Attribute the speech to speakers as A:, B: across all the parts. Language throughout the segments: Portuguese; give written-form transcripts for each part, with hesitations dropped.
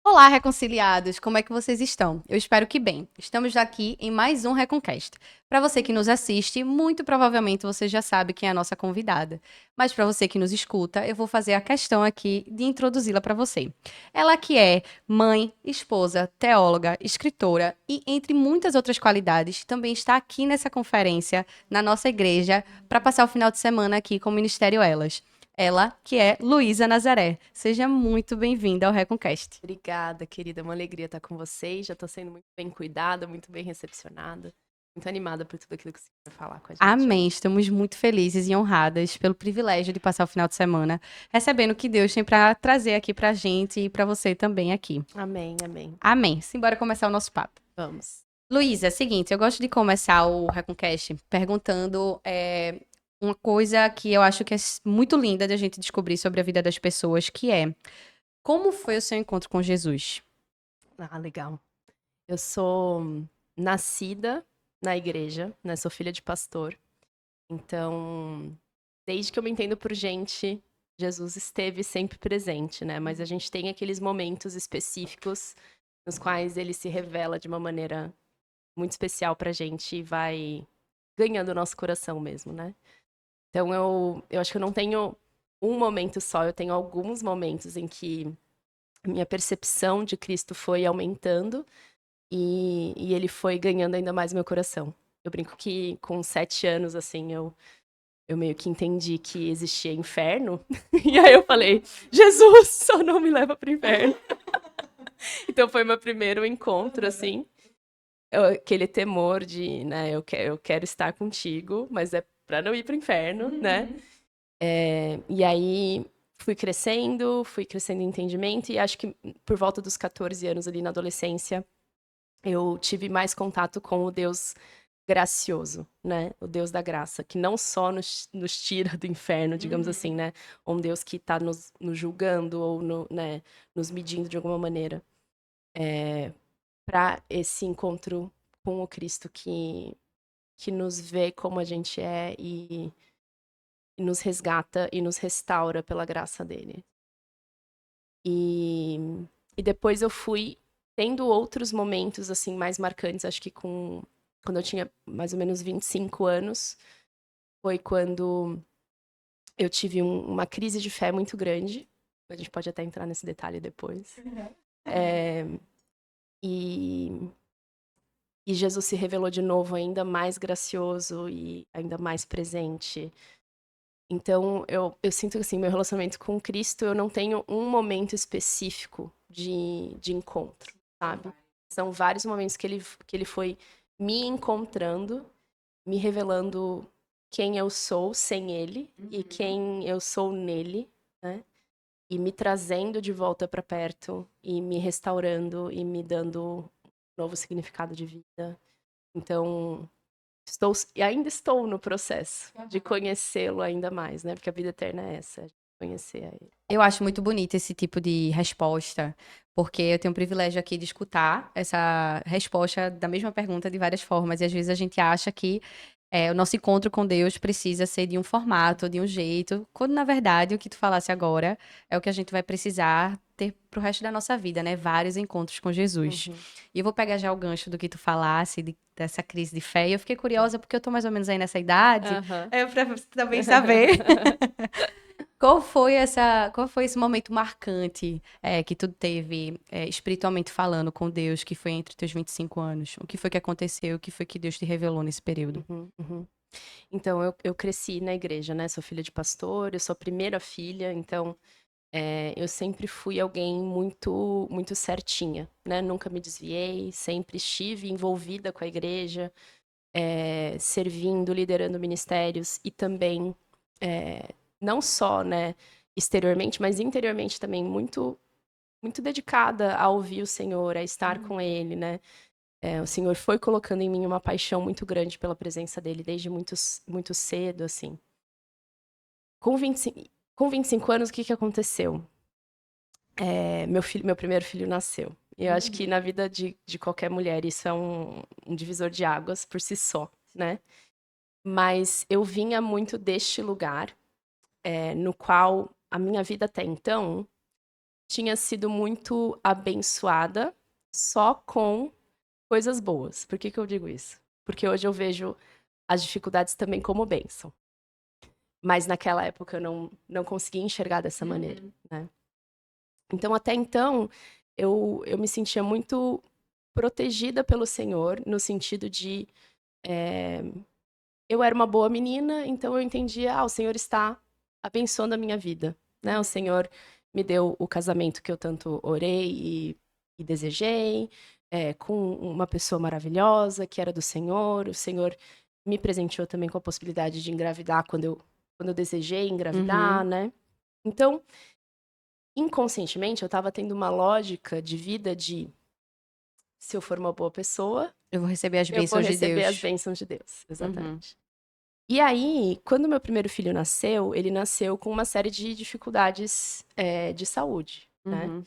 A: Olá, reconciliados! Como é que vocês estão? Eu espero que bem. Estamos aqui em mais um Reconcast. Para você que nos assiste, muito provavelmente você já sabe quem é a nossa convidada. Mas para você que nos escuta, eu vou fazer a questão aqui de introduzi-la para você. Ela que é mãe, esposa, teóloga, escritora e entre muitas outras qualidades, também está aqui nessa conferência, na nossa igreja, para passar o final de semana aqui com o Ministério Elas. Ela, que é Luísa Nazaré. Seja muito bem-vinda ao Reconcast.
B: Obrigada, querida. É uma alegria estar com vocês. Já estou sendo muito bem cuidada, muito bem recepcionada. Muito animada por tudo aquilo que você vai falar com a gente
A: Amém.
B: hoje.
A: Estamos muito felizes e honradas pelo privilégio de passar o final de semana recebendo o que Deus tem para trazer aqui pra gente e para você também aqui.
B: Amém, amém.
A: Amém. Simbora começar o nosso papo.
B: Vamos.
A: Luísa, é o seguinte, eu gosto de começar o Reconcast perguntando uma coisa que eu acho que é muito linda de a gente descobrir sobre a vida das pessoas, que é como foi o seu encontro com Jesus?
B: Ah, legal. Eu sou nascida na igreja, né? Sou filha de pastor. Então, desde que eu me entendo por gente, Jesus esteve sempre presente, né? Mas a gente tem aqueles momentos específicos nos quais ele se revela de uma maneira muito especial pra gente e vai ganhando o nosso coração mesmo, né? Então eu acho que eu não tenho um momento só, eu tenho alguns momentos em que a minha percepção de Cristo foi aumentando e ele foi ganhando ainda mais meu coração. Eu brinco que com 7 anos, assim, eu meio que entendi que existia inferno. E aí eu falei, Jesus, só não me leva pro inferno. Então foi meu primeiro encontro, assim. Aquele temor de, né, eu quero estar contigo, mas é pra não ir pro inferno, né? E aí fui crescendo em entendimento, e acho que por volta dos 14 anos ali na adolescência, eu tive mais contato com o Deus gracioso, né? O Deus da graça, que não só nos tira do inferno, digamos assim, né? Um Deus que está nos julgando ou né, nos medindo de alguma maneira. Para esse encontro com o Cristo que nos vê como a gente é e nos resgata e nos restaura pela graça dele. E, e depois eu fui tendo outros momentos assim mais marcantes, acho que quando eu tinha mais ou menos 25 anos, foi quando eu tive uma crise de fé muito grande. A gente pode até entrar nesse detalhe depois. É, e, e Jesus se revelou de novo ainda mais gracioso e ainda mais presente. Então, eu sinto que, assim, meu relacionamento com Cristo, eu não tenho um momento específico de encontro, sabe? São vários momentos que ele foi me encontrando, me revelando quem eu sou sem ele e quem eu sou nele, né? E me trazendo de volta para perto e me restaurando e me dando um novo significado de vida. Então, e ainda estou no processo de conhecê-lo ainda mais, né? Porque a vida eterna é essa, conhecer a ele.
A: Eu acho muito bonito esse tipo de resposta, porque eu tenho o privilégio aqui de escutar essa resposta da mesma pergunta de várias formas, e às vezes a gente acha que o nosso encontro com Deus precisa ser de um formato, de um jeito, quando na verdade o que tu falasse agora é o que a gente vai precisar ter pro resto da nossa vida, né? Vários encontros com Jesus.
B: Uhum.
A: E eu vou pegar já o gancho do que tu falasse, dessa crise de fé, e eu fiquei curiosa porque eu tô mais ou menos aí nessa idade,
B: Aham.
A: eu pra também saber. Qual foi esse momento marcante que tu teve, espiritualmente falando com Deus, que foi entre teus 25 anos? O que foi que aconteceu? O que foi que Deus te revelou nesse período?
B: Uhum, uhum. Então, eu cresci na igreja, né? Sou filha de pastor, eu sou a primeira filha, então eu sempre fui alguém muito, muito certinha, né? Nunca me desviei, sempre estive envolvida com a igreja, servindo, liderando ministérios e também, não só, né, exteriormente, mas interiormente também muito, muito dedicada a ouvir o Senhor, a estar com Ele, né? O Senhor foi colocando em mim uma paixão muito grande pela presença dele desde muito, muito cedo, assim. Com 25, com 25 anos, o que que aconteceu? Meu primeiro filho nasceu. E eu acho que na vida de qualquer mulher isso é um divisor de águas por si só, né? Mas eu vinha muito deste lugar, no qual a minha vida até então tinha sido muito abençoada só com coisas boas. Por que que eu digo isso? Porque hoje eu vejo as dificuldades também como bênção. Mas naquela época eu não conseguia enxergar dessa maneira, né? Então, até então, eu me sentia muito protegida pelo Senhor, no sentido de eu era uma boa menina, então eu entendia, o Senhor está abençoando a minha vida, né? O Senhor me deu o casamento que eu tanto orei e desejei, com uma pessoa maravilhosa, que era do Senhor. O Senhor me presenteou também com a possibilidade de engravidar quando eu desejei engravidar, né? Então, inconscientemente, eu estava tendo uma lógica de vida de se eu for uma boa pessoa,
A: Eu vou receber as
B: eu vou
A: bênçãos de
B: receber as
A: Deus.
B: bênçãos de Deus.
A: Uhum.
B: Exatamente. E aí, quando meu primeiro filho nasceu, ele nasceu com uma série de dificuldades de saúde, né?
A: Uhum.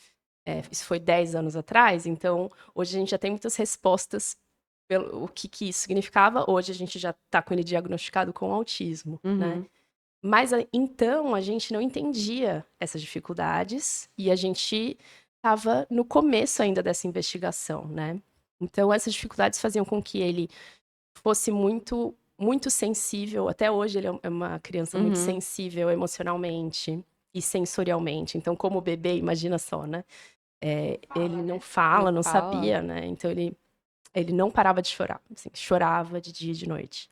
B: Isso foi 10 anos atrás, então hoje a gente já tem muitas respostas pelo o que isso significava. Hoje a gente já está com ele diagnosticado com autismo, né?
A: Uhum.
B: Mas então a gente não entendia essas dificuldades e a gente estava no começo ainda dessa investigação, né? Então essas dificuldades faziam com que ele fosse muito sensível. Até hoje ele é uma criança muito
A: Uhum.
B: sensível emocionalmente e sensorialmente. Então, como bebê, imagina só, né? Ele não fala,
A: Não
B: não
A: fala.
B: sabia, né? Então ele não parava de chorar, assim, chorava de dia e de noite.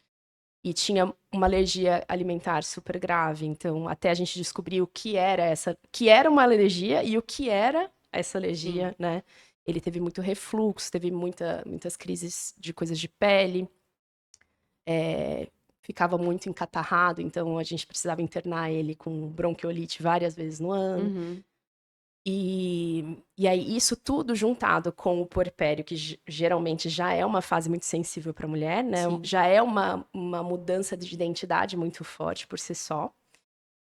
B: E tinha uma alergia alimentar super grave, então até a gente descobrir o que era que era uma alergia e o que era essa
A: Sim.
B: alergia, né? Ele teve muito refluxo, teve muitas crises de coisas de pele, ficava muito encatarrado, então a gente precisava internar ele com bronquiolite várias vezes no ano.
A: Uhum.
B: E aí, isso tudo juntado com o puerpério, que geralmente já é uma fase muito sensível para a mulher, né?
A: Sim.
B: Já é uma mudança de identidade muito forte por si só.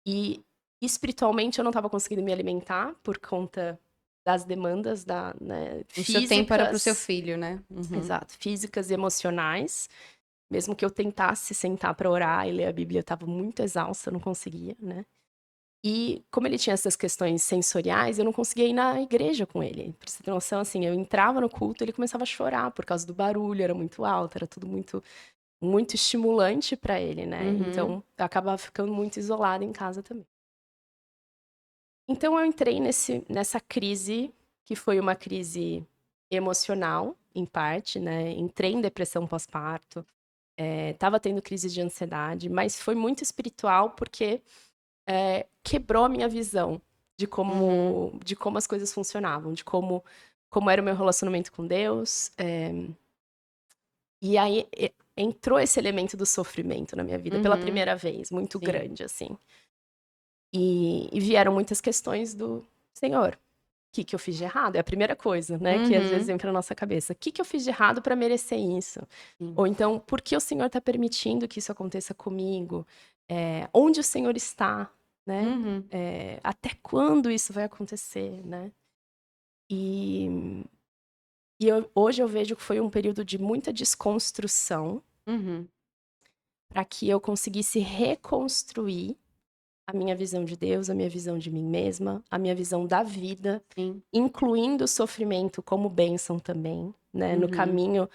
B: E espiritualmente eu não estava conseguindo me alimentar por conta das demandas né,
A: O seu tempo era pro seu
B: físicas,
A: filho, né? Uhum.
B: exato, físicas e emocionais. Mesmo que eu tentasse sentar para orar e ler a Bíblia, eu estava muito exausta, eu não conseguia, né? E como ele tinha essas questões sensoriais, eu não conseguia ir na igreja com ele. Pra você ter noção, assim, eu entrava no culto e ele começava a chorar por causa do barulho, era muito alto, era tudo muito estimulante para ele, né?
A: Uhum.
B: Então, eu acabava ficando muito isolada em casa também. Então, eu entrei nessa crise, que foi uma crise emocional, em parte, né? Entrei em depressão pós-parto, tava tendo crise de ansiedade, mas foi muito espiritual porque quebrou a minha visão
A: Uhum.
B: de como as coisas funcionavam, de como era o meu relacionamento com Deus. E aí entrou esse elemento do sofrimento na minha vida pela
A: Uhum.
B: primeira vez, muito
A: Sim.
B: grande, assim. E vieram muitas questões do Senhor. O que eu fiz de errado? É a primeira coisa, né? Que às vezes
A: Uhum.
B: entra na nossa cabeça. O que eu fiz de errado para merecer isso?
A: Sim.
B: Ou então, por que o Senhor está permitindo que isso aconteça comigo? Onde o Senhor está, né?
A: Uhum.
B: Até quando isso vai acontecer, né? E, hoje eu vejo que foi um período de muita desconstrução
A: Uhum.
B: para que eu conseguisse reconstruir a minha visão de Deus, a minha visão de mim mesma, a minha visão da vida,
A: Sim.
B: incluindo o sofrimento como bênção também, né? No
A: Uhum.
B: caminho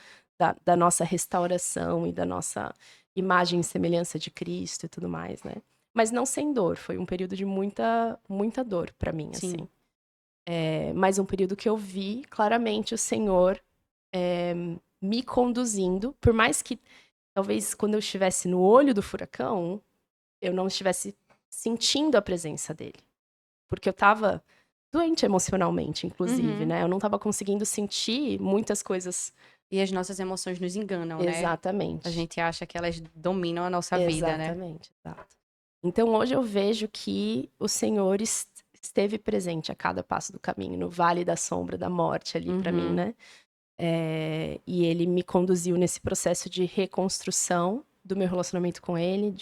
B: da nossa restauração e da nossa imagem e semelhança de Cristo e tudo mais, né? Mas não sem dor, foi um período de muita dor para mim, assim.
A: Sim.
B: Mas um período que eu vi claramente o Senhor me conduzindo, por mais que talvez quando eu estivesse no olho do furacão, eu não estivesse sentindo a presença dele. Porque eu estava doente emocionalmente, inclusive,
A: Uhum.
B: né? Eu não estava conseguindo sentir muitas coisas.
A: E as nossas emoções nos enganam, né? A
B: Exatamente.
A: gente acha que elas dominam a nossa vida, né?
B: Exatamente, exato. Então hoje eu vejo que o Senhor esteve presente a cada passo do caminho, no vale da sombra da morte ali para mim,
A: Uhum.
B: né? E ele me conduziu nesse processo de reconstrução do meu relacionamento com ele,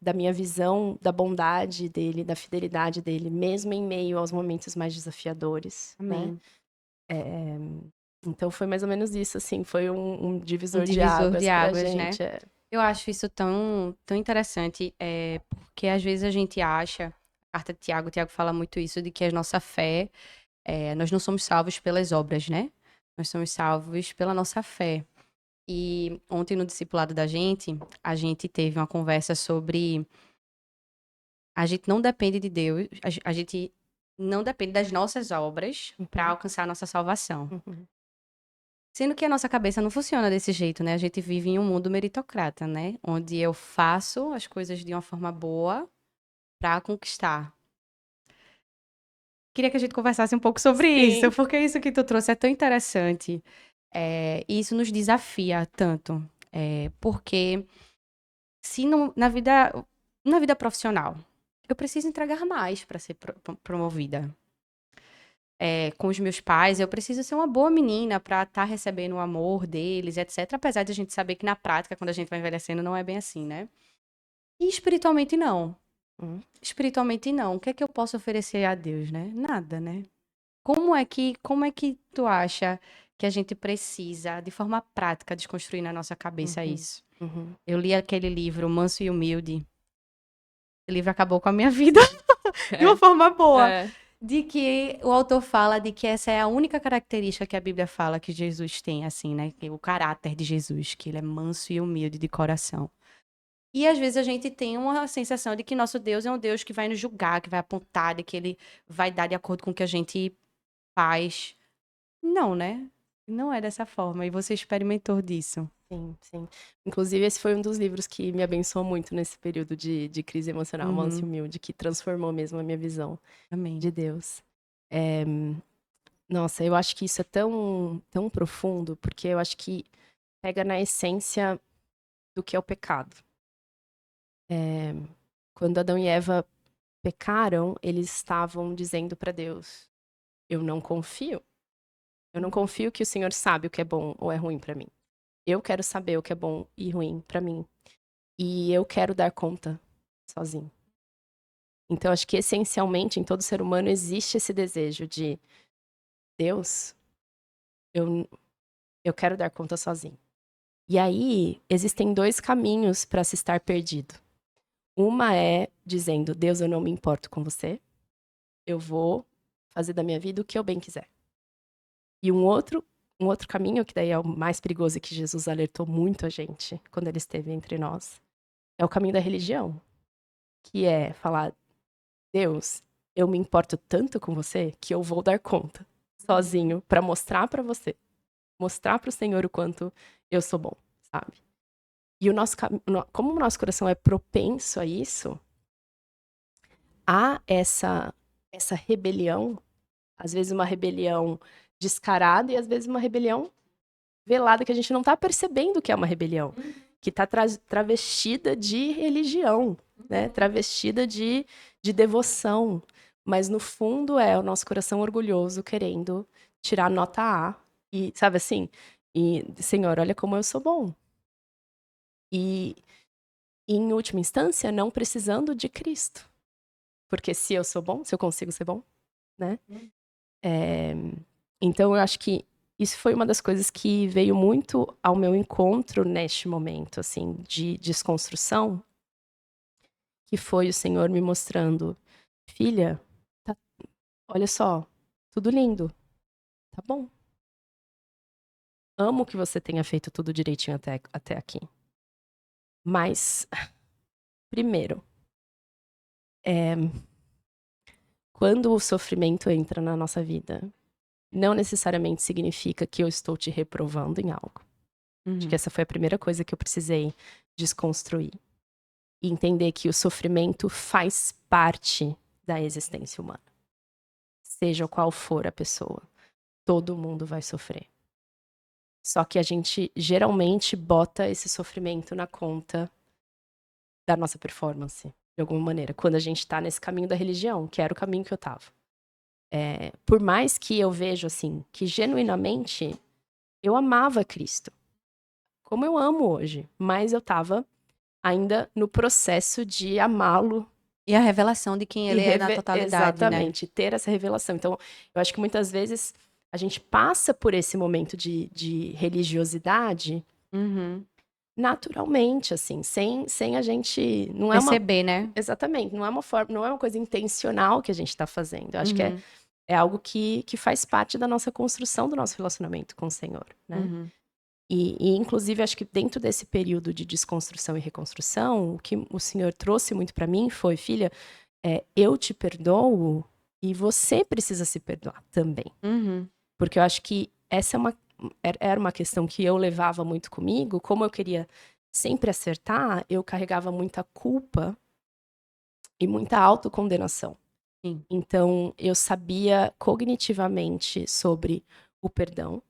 B: da minha visão da bondade dele, da fidelidade dele, mesmo em meio aos momentos mais desafiadores, né?
A: Amém.
B: Então foi mais ou menos isso, assim, foi um
A: Um
B: divisor de
A: divisor de
B: águas pra
A: águas, né?
B: gente.
A: Eu acho isso tão interessante, porque às vezes a gente acha, carta de Tiago, Tiago fala muito isso, de que a nossa fé, nós não somos salvos pelas obras, né? Nós somos salvos pela nossa fé. E ontem no discipulado da gente, a gente teve uma conversa sobre a gente não depende de Deus, a gente não depende das nossas obras para
B: Uhum.
A: alcançar a nossa salvação.
B: Uhum.
A: Sendo que a nossa cabeça não funciona desse jeito, né? A gente vive em um mundo meritocrata, né? Onde eu faço as coisas de uma forma boa para conquistar. Queria que a gente conversasse um pouco sobre isso,
B: Sim.
A: porque isso que tu trouxe é tão interessante. E isso nos desafia tanto. Porque se na vida profissional, eu preciso entregar mais para ser promovida. Com os meus pais, eu preciso ser uma boa menina para estar recebendo o amor deles, etc. Apesar de a gente saber que na prática, quando a gente vai envelhecendo, não é bem assim, né? E espiritualmente não.
B: Hum.
A: Espiritualmente não. O que é que eu posso oferecer a Deus, né? Nada, né? Como é que tu acha que a gente precisa, de forma prática, desconstruir na nossa cabeça
B: Uhum.
A: isso?
B: Uhum.
A: Eu li aquele livro, Manso e Humilde. O livro acabou com a minha vida de uma
B: É,
A: forma boa.
B: é.
A: De que o autor fala de que essa é a única característica que a Bíblia fala que Jesus tem, assim, né? O caráter de Jesus, que ele é manso e humilde de coração. E às vezes a gente tem uma sensação de que nosso Deus é um Deus que vai nos julgar, que vai apontar, de que ele vai dar de acordo com o que a gente faz. Não, né? Não é dessa forma. E você experimentou disso.
B: Sim, sim. Inclusive, esse foi um dos livros que me abençoou muito nesse período de crise emocional, Manso e
A: Uhum.
B: Humilde, que transformou mesmo a minha visão
A: Amém.
B: de Deus. É, nossa, eu acho que isso é tão, tão profundo, porque eu acho que pega na essência do que é o pecado. É, quando Adão e Eva pecaram, eles estavam dizendo para Deus: eu não confio. Eu não confio que o Senhor sabe o que é bom ou é ruim para mim. Eu quero saber o que é bom e ruim para mim. E eu quero dar conta sozinho. Então, acho que essencialmente em todo ser humano existe esse desejo de Deus, eu, eu quero dar conta sozinho. E aí, existem dois caminhos para se estar perdido. Uma é dizendo, Deus, eu não me importo com você, eu vou fazer da minha vida o que eu bem quiser. E um outro caminho, que daí é o mais perigoso e que Jesus alertou muito a gente quando ele esteve entre nós, é o caminho da religião, que é falar, Deus, eu me importo tanto com você que eu vou dar conta sozinho para mostrar para você, mostrar para o Senhor o quanto eu sou bom, sabe? E como o nosso coração é propenso a isso, há essa rebelião, às vezes uma rebelião descarada e às vezes uma rebelião velada que a gente não tá percebendo que é uma rebelião, que tá travestida de religião, né? Travestida de devoção, mas no fundo é o nosso coração orgulhoso querendo tirar nota A e, sabe assim, e Senhor, olha como eu sou bom. E em última instância, não precisando de Cristo. Porque se eu sou bom, se eu consigo ser bom, né? É, então eu acho que isso foi uma das coisas que veio muito ao meu encontro neste momento, assim, de desconstrução, que foi o Senhor me mostrando, filha, tá- olha só, tudo lindo, tá bom. Amo que você tenha feito tudo direitinho até aqui. Mas, primeiro, é, quando o sofrimento entra na nossa vida, não necessariamente significa que eu estou te reprovando em algo. Acho que
A: Uhum.
B: essa foi a primeira coisa que eu precisei desconstruir. E entender que o sofrimento faz parte da existência humana. Seja qual for a pessoa, todo mundo vai sofrer. Só que a gente geralmente bota esse sofrimento na conta da nossa performance, de alguma maneira, quando a gente tá nesse caminho da religião, que era o caminho que eu tava. Por mais que eu vejo, assim, que genuinamente eu amava Cristo, como eu amo hoje, mas eu tava ainda no processo de amá-lo
A: E a revelação de quem
B: e
A: ele é na totalidade, né?
B: exatamente, ter essa revelação. Então, eu acho que muitas vezes a gente passa por esse momento de religiosidade,
A: Uhum.
B: naturalmente, assim, sem a gente. Não é uma.
A: Perceber, né?
B: Exatamente, não é uma forma, não é uma coisa intencional que a gente está fazendo. Eu acho que
A: Uhum,
B: é algo que faz parte da nossa construção do nosso relacionamento com o Senhor, né?
A: uhum,
B: Inclusive, acho que dentro desse período de desconstrução e reconstrução, o que o Senhor trouxe muito para mim foi, filha, eu te perdoo e você precisa se perdoar também.
A: uhum.
B: Porque eu acho que essa era uma questão que eu levava muito comigo. Como eu queria sempre acertar, eu carregava muita culpa e muita autocondenação.
A: Sim.
B: Então, eu sabia cognitivamente sobre o perdão.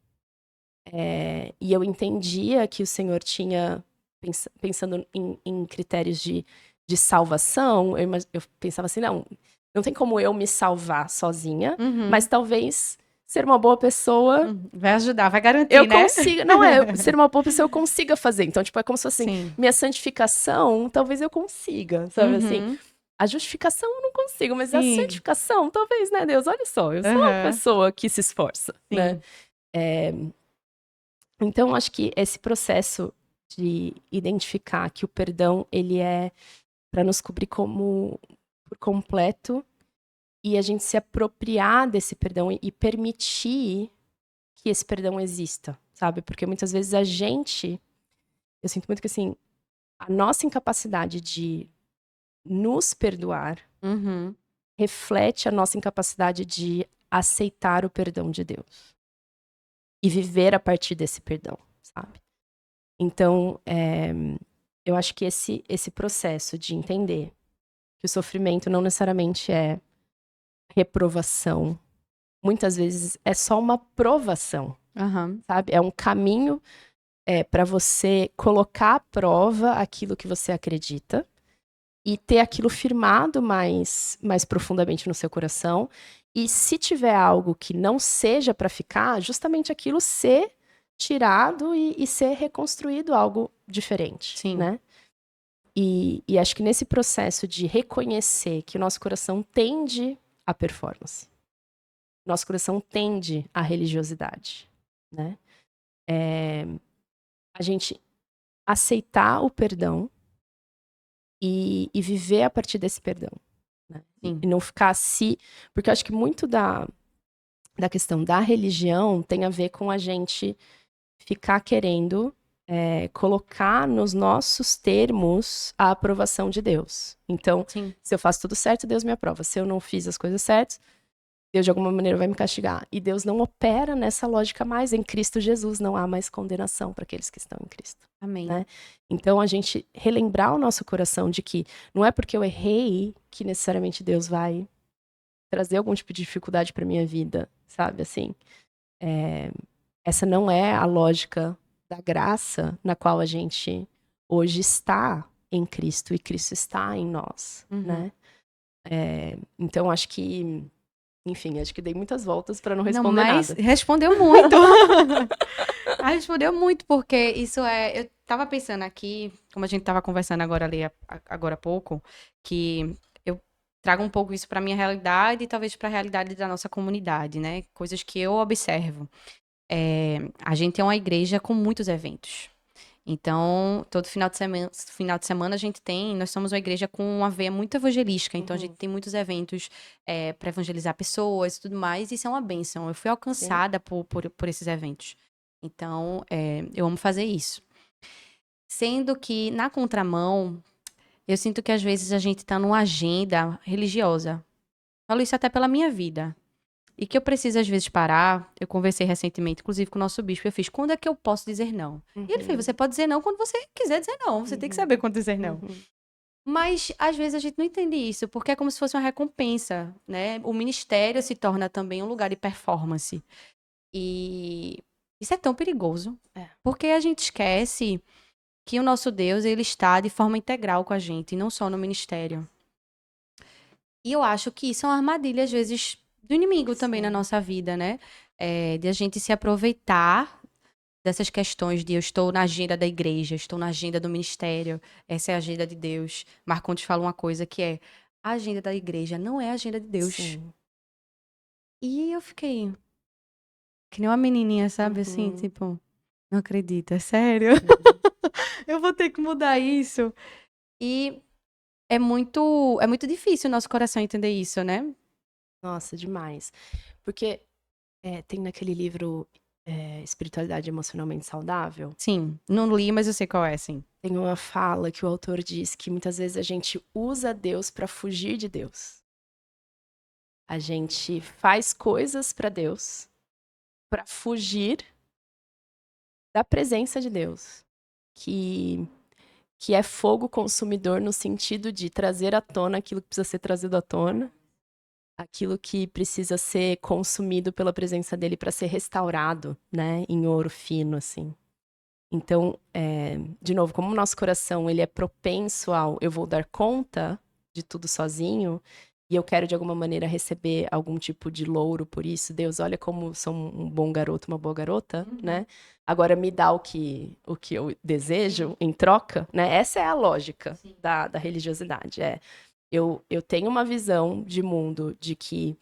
B: E eu entendia que o Senhor tinha, pensando em critérios de salvação, eu pensava assim, não tem como eu me salvar sozinha, mas
A: Uhum,
B: talvez ser uma boa pessoa
A: uhum. Vai ajudar, vai garantir,
B: eu
A: né?
B: consiga. Ser uma boa pessoa eu consiga fazer. Então, tipo, é como se fosse assim,
A: Sim.
B: minha santificação, talvez eu consiga, sabe assim?
A: Uhum,
B: A justificação eu não consigo, mas a
A: sim.
B: santificação, talvez, né, Deus? Olha só, eu sou uma
A: Aham,
B: pessoa que se esforça, né?
A: sim.
B: Então, acho que esse processo de identificar que o perdão, ele é para nos cobrir como por completo e a gente se apropriar desse perdão e permitir que esse perdão exista, sabe? Porque muitas vezes eu sinto muito que assim, a nossa incapacidade de nos perdoar
A: Uhum,
B: reflete a nossa incapacidade de aceitar o perdão de Deus e viver a partir desse perdão, sabe? Então, eu acho que esse processo de entender que o sofrimento não necessariamente é reprovação, muitas vezes é só uma provação,
A: aham,
B: sabe? É um caminho para você colocar à prova aquilo que você acredita e ter aquilo firmado mais profundamente no seu coração. E se tiver algo que não seja para ficar, justamente aquilo ser tirado e ser reconstruído algo diferente,
A: sim.
B: né? E acho que nesse processo de reconhecer que o nosso coração tende à performance, nosso coração tende à religiosidade, né? A gente aceitar o perdão e viver a partir desse perdão, né?
A: Sim.
B: E não ficar se... Porque eu acho que muito da questão da religião tem a ver com a gente ficar querendo colocar nos nossos termos a aprovação de Deus. Então,
A: Sim.
B: se eu faço tudo certo, Deus me aprova. Se eu não fiz as coisas certas, Deus de alguma maneira vai me castigar. E Deus não opera nessa lógica mais. Em Cristo Jesus não há mais condenação para aqueles que estão em Cristo,
A: Amém.
B: né? Então, a gente relembrar o nosso coração de que não é porque eu errei que necessariamente Deus vai trazer algum tipo de dificuldade para minha vida, sabe? Assim, essa não é a lógica da graça na qual a gente hoje está em Cristo e Cristo está em nós,
A: Uhum.
B: né? Então, acho que, enfim, acho que dei muitas voltas para não
A: Não,
B: responder
A: mas
B: nada.
A: respondeu muito. Ah, respondeu muito, porque isso é. Eu tava pensando aqui, como a gente tava conversando agora ali, agora há pouco, que eu trago um pouco isso pra minha realidade e talvez pra realidade da nossa comunidade, né? Coisas que eu observo. A gente é uma igreja com muitos eventos. Então, todo final de semana a gente tem, nós somos uma igreja com uma veia muito evangelística, então a gente
B: Uhum.
A: tem muitos eventos para evangelizar pessoas e tudo mais, e isso é uma bênção. Eu fui
B: Sim.
A: alcançada por esses eventos. Então, eu amo fazer isso. Sendo que, na contramão, eu sinto que às vezes a gente tá numa agenda religiosa. Falo isso até pela minha vida. E que eu preciso, às vezes, parar. Eu conversei recentemente, inclusive, com o nosso bispo. Eu fiz, quando é que eu posso dizer não? E ele fez,
B: Uhum.
A: você pode dizer não quando você quiser dizer não. Você tem que saber
B: Uhum.
A: quando dizer não.
B: Uhum.
A: Mas, às vezes, a gente não entende isso, porque é como se fosse uma recompensa, né? O ministério se torna também um lugar de performance. E isso é tão perigoso.
B: É.
A: Porque a gente esquece que o nosso Deus, ele está de forma integral com a gente, e não só no ministério. E eu acho que isso é uma armadilha, às vezes, do inimigo também na
B: Sim.
A: nossa vida, né? De a gente se aproveitar dessas questões de eu estou na agenda da igreja, estou na agenda do ministério, essa é a agenda de Deus. Marcontes fala uma coisa que é, a agenda da igreja não é a agenda de Deus.
B: Sim.
A: E eu fiquei que nem uma menininha, sabe, assim,
B: Uhum.
A: tipo, não acredito, é sério?
B: Sim.
A: Eu vou ter que mudar isso. E é muito difícil o nosso coração entender isso, né?
B: Nossa, demais. Porque tem naquele livro Espiritualidade Emocionalmente Saudável,
A: Sim, não li, mas eu sei qual é, sim.
B: tem uma fala que o autor diz que muitas vezes a gente usa Deus para fugir de Deus. A gente faz coisas para Deus para fugir da presença de Deus, que é fogo consumidor no sentido de trazer à tona aquilo que precisa ser trazido à tona, aquilo que precisa ser consumido pela presença dele para ser restaurado, né, em ouro fino, assim. Então, de novo, como o nosso coração ele é propenso ao eu vou dar conta de tudo sozinho, e eu quero de alguma maneira receber algum tipo de louro por isso, Deus, olha como sou um bom garoto, uma boa garota, né? Agora me dá o que eu desejo em troca, né? Essa é a lógica da religiosidade. Eu tenho uma visão de mundo de que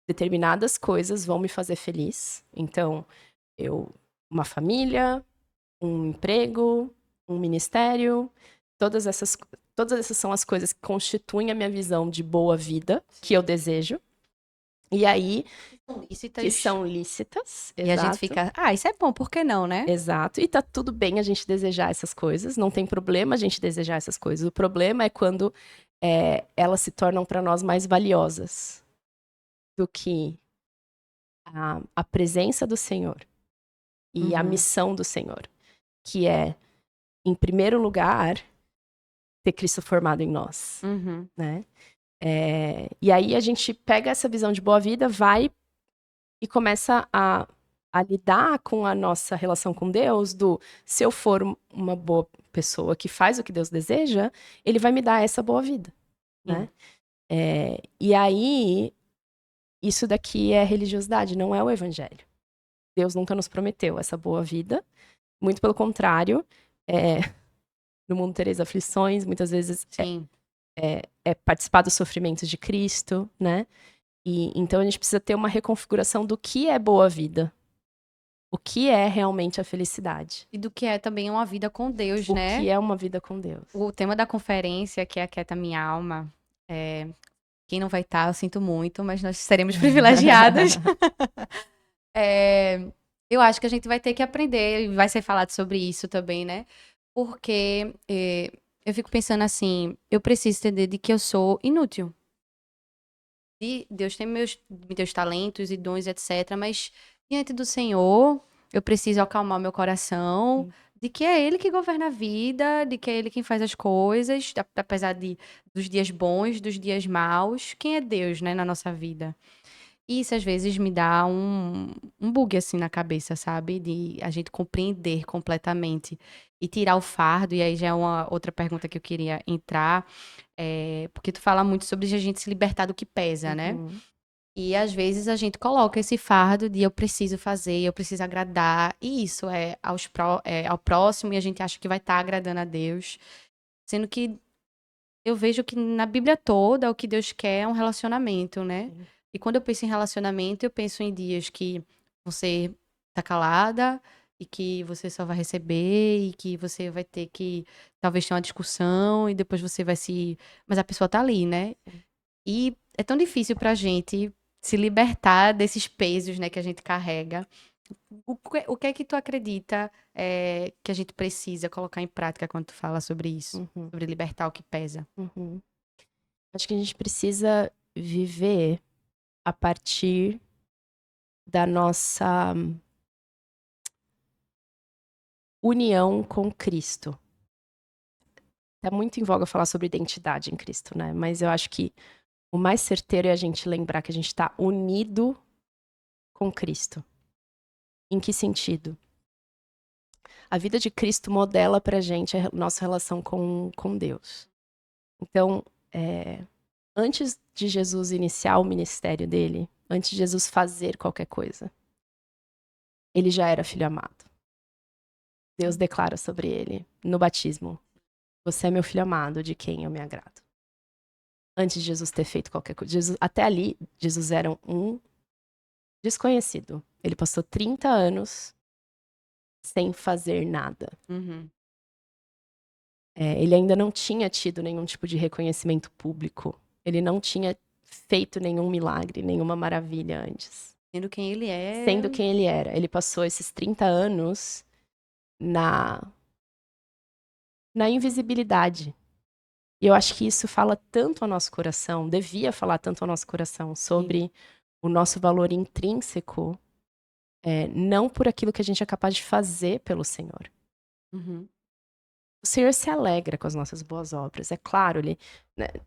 B: determinadas coisas vão me fazer feliz. Então, uma família, um emprego, um ministério, todas essas são as coisas que constituem a minha visão de boa vida que eu desejo. E aí, que são lícitas,
A: E a gente
B: exato.
A: fica, isso é bom, por que não, né?
B: Exato. E tá tudo bem a gente desejar essas coisas, não tem problema a gente desejar essas coisas. O problema é quando elas se tornam para nós mais valiosas do que a presença do Senhor e a missão do Senhor, que é, em primeiro lugar, ter Cristo formado em nós, né? E aí a gente pega essa visão de boa vida, vai e começa a lidar com a nossa relação com Deus, se eu for uma boa pessoa que faz o que Deus deseja, ele vai me dar essa boa vida, né? E aí, isso daqui é religiosidade, não é o evangelho. Deus nunca nos prometeu essa boa vida, muito pelo contrário, no mundo tereis aflições, muitas vezes é participar dos sofrimentos de Cristo, né? E então a gente precisa ter uma reconfiguração do que é boa vida. O que é realmente a felicidade.
A: E do que é também uma vida com Deus,
B: O
A: né?
B: que é uma vida com Deus.
A: O tema da conferência, que é Aquieta Minha Alma, quem não vai estar, eu sinto muito, mas nós seremos privilegiados. Eu acho que a gente vai ter que aprender, e vai ser falado sobre isso também, né? Porque eu fico pensando assim, eu preciso entender de que eu sou inútil. E Deus tem meus talentos e dons, etc. Mas diante do Senhor, eu preciso acalmar meu coração, de que é Ele que governa a vida, de que é Ele quem faz as coisas, apesar dos dias bons, dos dias maus. Quem é Deus, né, na nossa vida? E isso às vezes me dá um bug assim na cabeça, sabe? De a gente compreender completamente e tirar o fardo. E aí já é uma outra pergunta que eu queria entrar. Porque tu fala muito sobre a gente se libertar do que pesa, né? E às vezes a gente coloca esse fardo de eu preciso fazer, eu preciso agradar. E isso é ao próximo e a gente acha que vai estar agradando a Deus. Sendo que eu vejo que na Bíblia toda o que Deus quer é um relacionamento, né? E quando eu penso em relacionamento, eu penso em dias que você tá calada e que você só vai receber e que você vai ter que talvez ter uma discussão e depois você vai se... Mas a pessoa tá ali, né? E é tão difícil pra gente se libertar desses pesos, né, que a gente carrega. O que é que tu acredita que a gente precisa colocar em prática quando tu fala sobre isso? Sobre libertar o que pesa?
B: Acho que a gente precisa viver a partir da nossa união com Cristo. Tá muito em voga falar sobre identidade em Cristo, né? Mas eu acho que o mais certeiro é a gente lembrar que a gente está unido com Cristo. Em que sentido? A vida de Cristo modela pra gente a nossa relação com Deus. Então, antes de Jesus iniciar o ministério dele, antes de Jesus fazer qualquer coisa, ele já era filho amado. Deus declara sobre ele no batismo: você é meu filho amado, de quem eu me agrado. Antes de Jesus ter feito qualquer coisa. Até ali, Jesus era um desconhecido. Ele passou 30 anos sem fazer nada. Ele ainda não tinha tido nenhum tipo de reconhecimento público. Ele não tinha feito nenhum milagre, nenhuma maravilha antes.
A: Sendo quem ele é.
B: Sendo quem ele era. Ele passou esses 30 anos na invisibilidade. E eu acho que isso fala tanto ao nosso coração, devia falar tanto ao nosso coração, sobre o nosso valor intrínseco, não por aquilo que a gente é capaz de fazer pelo Senhor.
A: Uhum.
B: O Senhor se alegra com as nossas boas obras. É claro,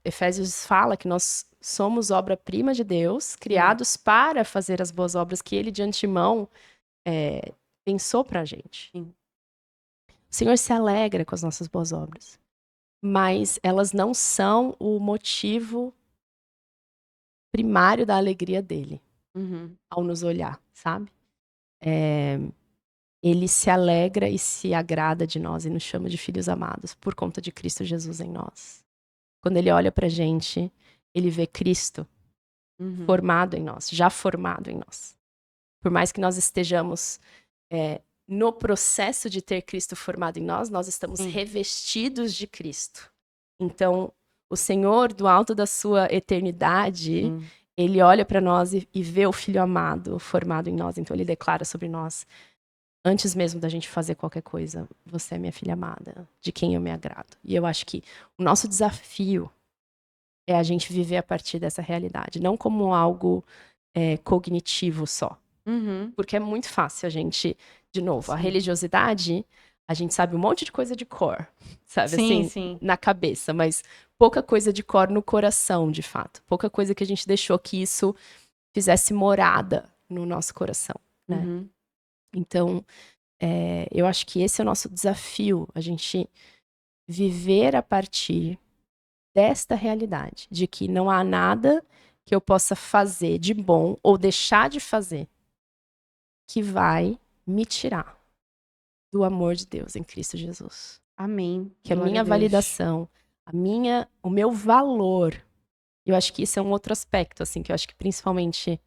B: Efésios fala que nós somos obra-prima de Deus, criados para fazer as boas obras que Ele de antemão pensou pra gente.
A: Sim.
B: O Senhor se alegra com as nossas boas obras, mas elas não são o motivo primário da alegria dele ao nos olhar, sabe? Ele se alegra e se agrada de nós e nos chama de filhos amados por conta de Cristo Jesus em nós. Quando ele olha pra gente, ele vê Cristo formado em nós, já formado em nós. Por mais que nós estejamos no processo de ter Cristo formado em nós, nós estamos revestidos de Cristo. Então, o Senhor, do alto da sua eternidade, ele olha para nós e vê o Filho amado formado em nós. Então, ele declara sobre nós, antes mesmo da gente fazer qualquer coisa, você é minha filha amada, de quem eu me agrado. E eu acho que o nosso desafio é a gente viver a partir dessa realidade, não como algo cognitivo só. Porque é muito fácil a gente, de novo, a religiosidade, a gente sabe um monte de coisa de cor, sabe? Assim, na cabeça, mas pouca coisa de cor no coração, de fato. Pouca coisa que a gente deixou que isso fizesse morada no nosso coração, né? Então, eu acho que esse é o nosso desafio, a gente viver a partir desta realidade, de que não há nada que eu possa fazer de bom ou deixar de fazer que vai me tirar do amor de Deus em Cristo Jesus.
A: Amém.
B: Que a minha validação, o meu valor, eu acho que isso é um outro aspecto, assim, que eu acho que principalmente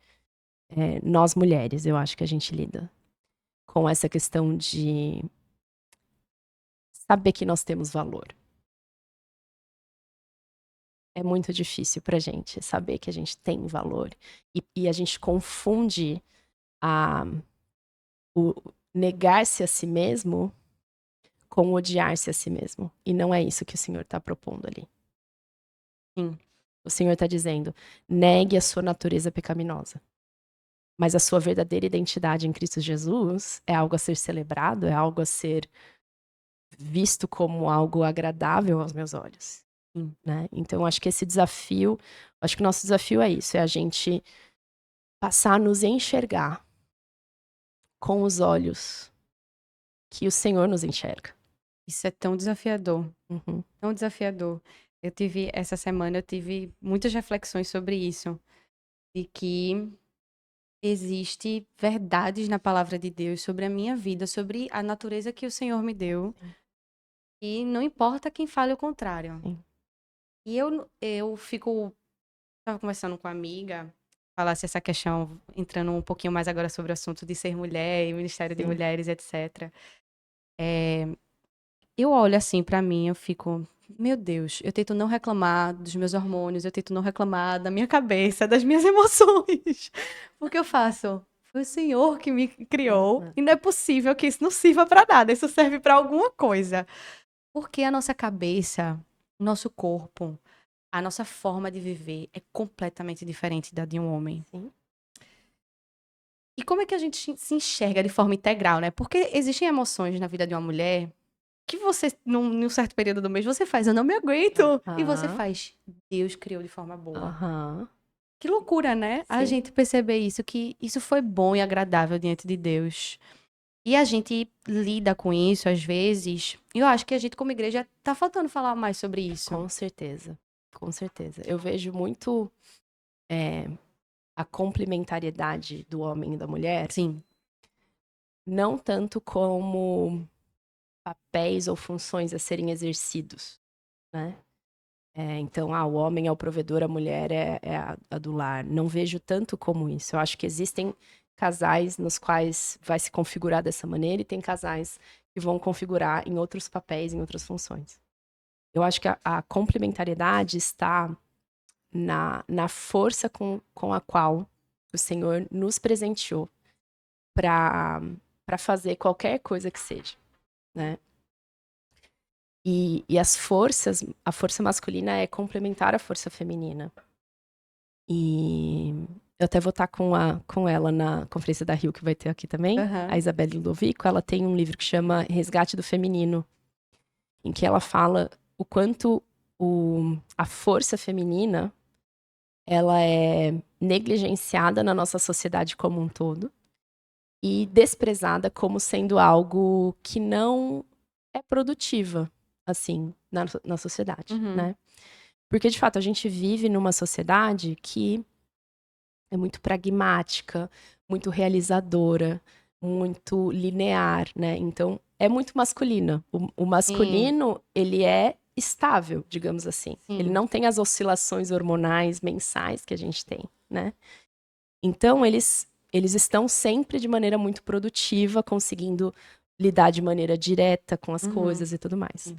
B: nós mulheres, eu acho que a gente lida com essa questão de saber que nós temos valor. É muito difícil pra gente saber que a gente tem valor. E a gente confunde o negar-se a si mesmo com odiar-se a si mesmo. E não é isso que o Senhor está propondo ali. O Senhor está dizendo, negue a sua natureza pecaminosa. Mas a sua verdadeira identidade em Cristo Jesus é algo a ser celebrado, é algo a ser visto como algo agradável aos meus olhos. Né? Então, acho que esse desafio, acho que o nosso desafio é isso, é a gente passar a nos enxergar com os olhos que o Senhor nos enxerga.
A: Isso é tão desafiador. Tão desafiador. Essa semana eu tive muitas reflexões sobre isso. De que existe verdades na palavra de Deus sobre a minha vida, sobre a natureza que o Senhor me deu. E não importa quem fale o contrário. E eu estava conversando com uma amiga, falasse essa questão, entrando um pouquinho mais agora sobre o assunto de ser mulher e Ministério de Mulheres, etc. Eu olho assim pra mim, eu fico, meu Deus, eu tento não reclamar dos meus hormônios, eu tento não reclamar da minha cabeça, das minhas emoções. Porque eu faço, foi o Senhor que me criou e não é possível que isso não sirva pra nada, isso serve pra alguma coisa. Porque a nossa cabeça, o nosso corpo, a nossa forma de viver é completamente diferente da de um homem. E como é que a gente se enxerga de forma integral, né? Porque existem emoções na vida de uma mulher que você, num certo período do mês, você faz, eu não me aguento. E você faz, Deus criou de forma boa. Que loucura, né? A gente perceber isso, que isso foi bom e agradável diante de Deus. E a gente lida com isso, às vezes. E eu acho que a gente, como igreja, tá faltando falar mais sobre isso.
B: Com certeza. Com certeza. Eu vejo muito a complementariedade do homem e da mulher. Não tanto como papéis ou funções a serem exercidos, né? Então, o homem é o provedor, a mulher é a do lar. Não vejo tanto como isso. Eu acho que existem casais nos quais vai se configurar dessa maneira e tem casais que vão configurar em outros papéis, em outras funções. eu acho que a complementariedade está na força com a qual o Senhor nos presenteou para fazer qualquer coisa que seja, né? E a força masculina é complementar à força feminina. E eu até vou estar com ela na conferência da Rio, que vai ter aqui também, a Isabelle Ludovico. Ela tem um livro que chama Resgate do Feminino, em que ela fala o quanto a força feminina ela é negligenciada na nossa sociedade como um todo e desprezada como sendo algo que não é produtiva, assim, na sociedade, né? Porque, de fato, a gente vive numa sociedade que é muito pragmática, muito realizadora, muito linear, né? Então, é muito masculina. O masculino, ele é estável, digamos assim. Ele não tem as oscilações hormonais mensais que a gente tem, né? Então, eles estão sempre de maneira muito produtiva, conseguindo lidar de maneira direta com as coisas e tudo mais.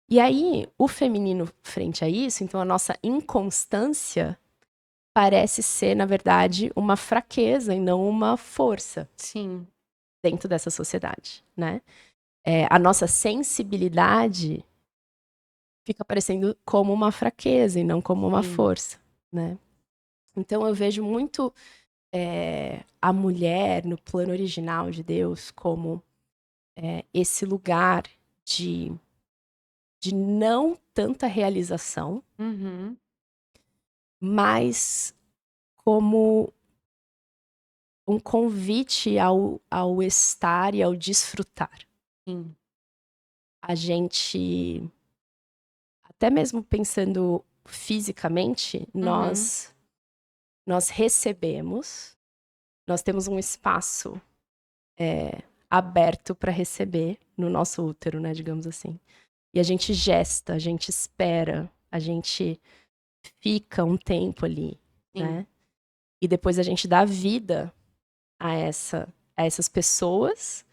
B: E aí, o feminino frente a isso, então a nossa inconstância parece ser, na verdade, uma fraqueza e não uma força.
A: Sim.
B: Dentro dessa sociedade, né? A nossa sensibilidade fica parecendo como uma fraqueza e não como uma força, né? Então eu vejo muito a mulher no plano original de Deus como esse lugar de não tanta realização, mas como um convite ao estar e ao desfrutar.
A: Sim.
B: A gente, até mesmo pensando fisicamente, nós recebemos, nós temos um espaço aberto para receber no nosso útero, né, digamos assim. E a gente gesta, a gente espera, a gente fica um tempo ali, né? E depois a gente dá vida a essas pessoas,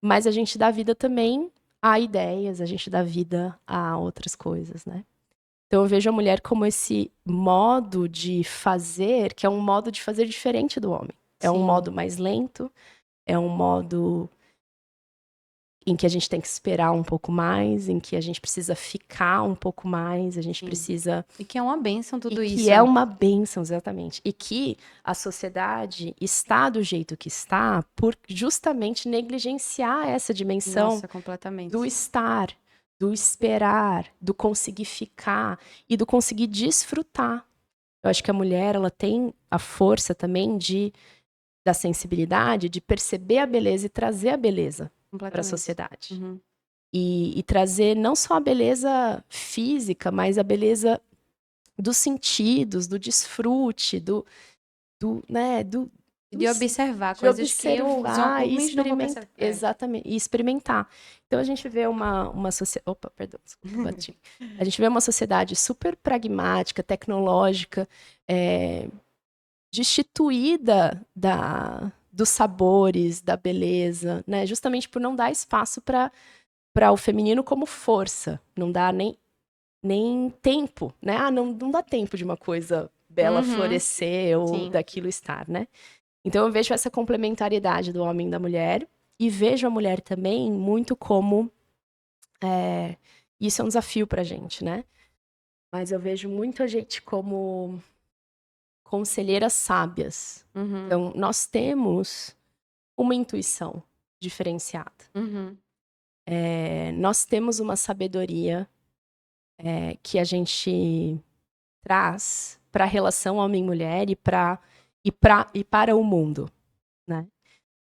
B: mas a gente dá vida também a ideias, a gente dá vida a outras coisas, né? Então eu vejo a mulher como esse modo de fazer, que é um modo de fazer diferente do homem. É um modo mais lento, é um modo em que a gente tem que esperar um pouco mais, em que a gente precisa ficar um pouco mais, a gente precisa...
A: E que é uma bênção tudo isso.
B: Que é uma bênção, exatamente. E que a sociedade está do jeito que está por justamente negligenciar essa dimensão do estar, do esperar, do conseguir ficar e do conseguir desfrutar. Eu acho que a mulher, ela tem a força também da sensibilidade, de perceber a beleza e trazer a beleza para a sociedade. E trazer não só a beleza física, mas a beleza dos sentidos, do desfrute,
A: de observar coisas que os homens não vão perceber.
B: Exatamente, e experimentar. Então a gente vê uma sociedade... Opa, perdão, desculpa, bati. A gente vê uma sociedade super pragmática, tecnológica, destituída dos sabores, da beleza, né? Justamente por não dar espaço para o feminino como força. Não dá nem tempo, né? Não dá tempo de uma coisa bela florescer ou daquilo estar, né? Então eu vejo essa complementariedade do homem e da mulher e vejo a mulher também muito como... isso é um desafio pra gente, né? Mas eu vejo muito a gente como conselheiras sábias. Então nós temos uma intuição diferenciada. Nós temos uma sabedoria que a gente traz para a relação homem-mulher e para o mundo, né?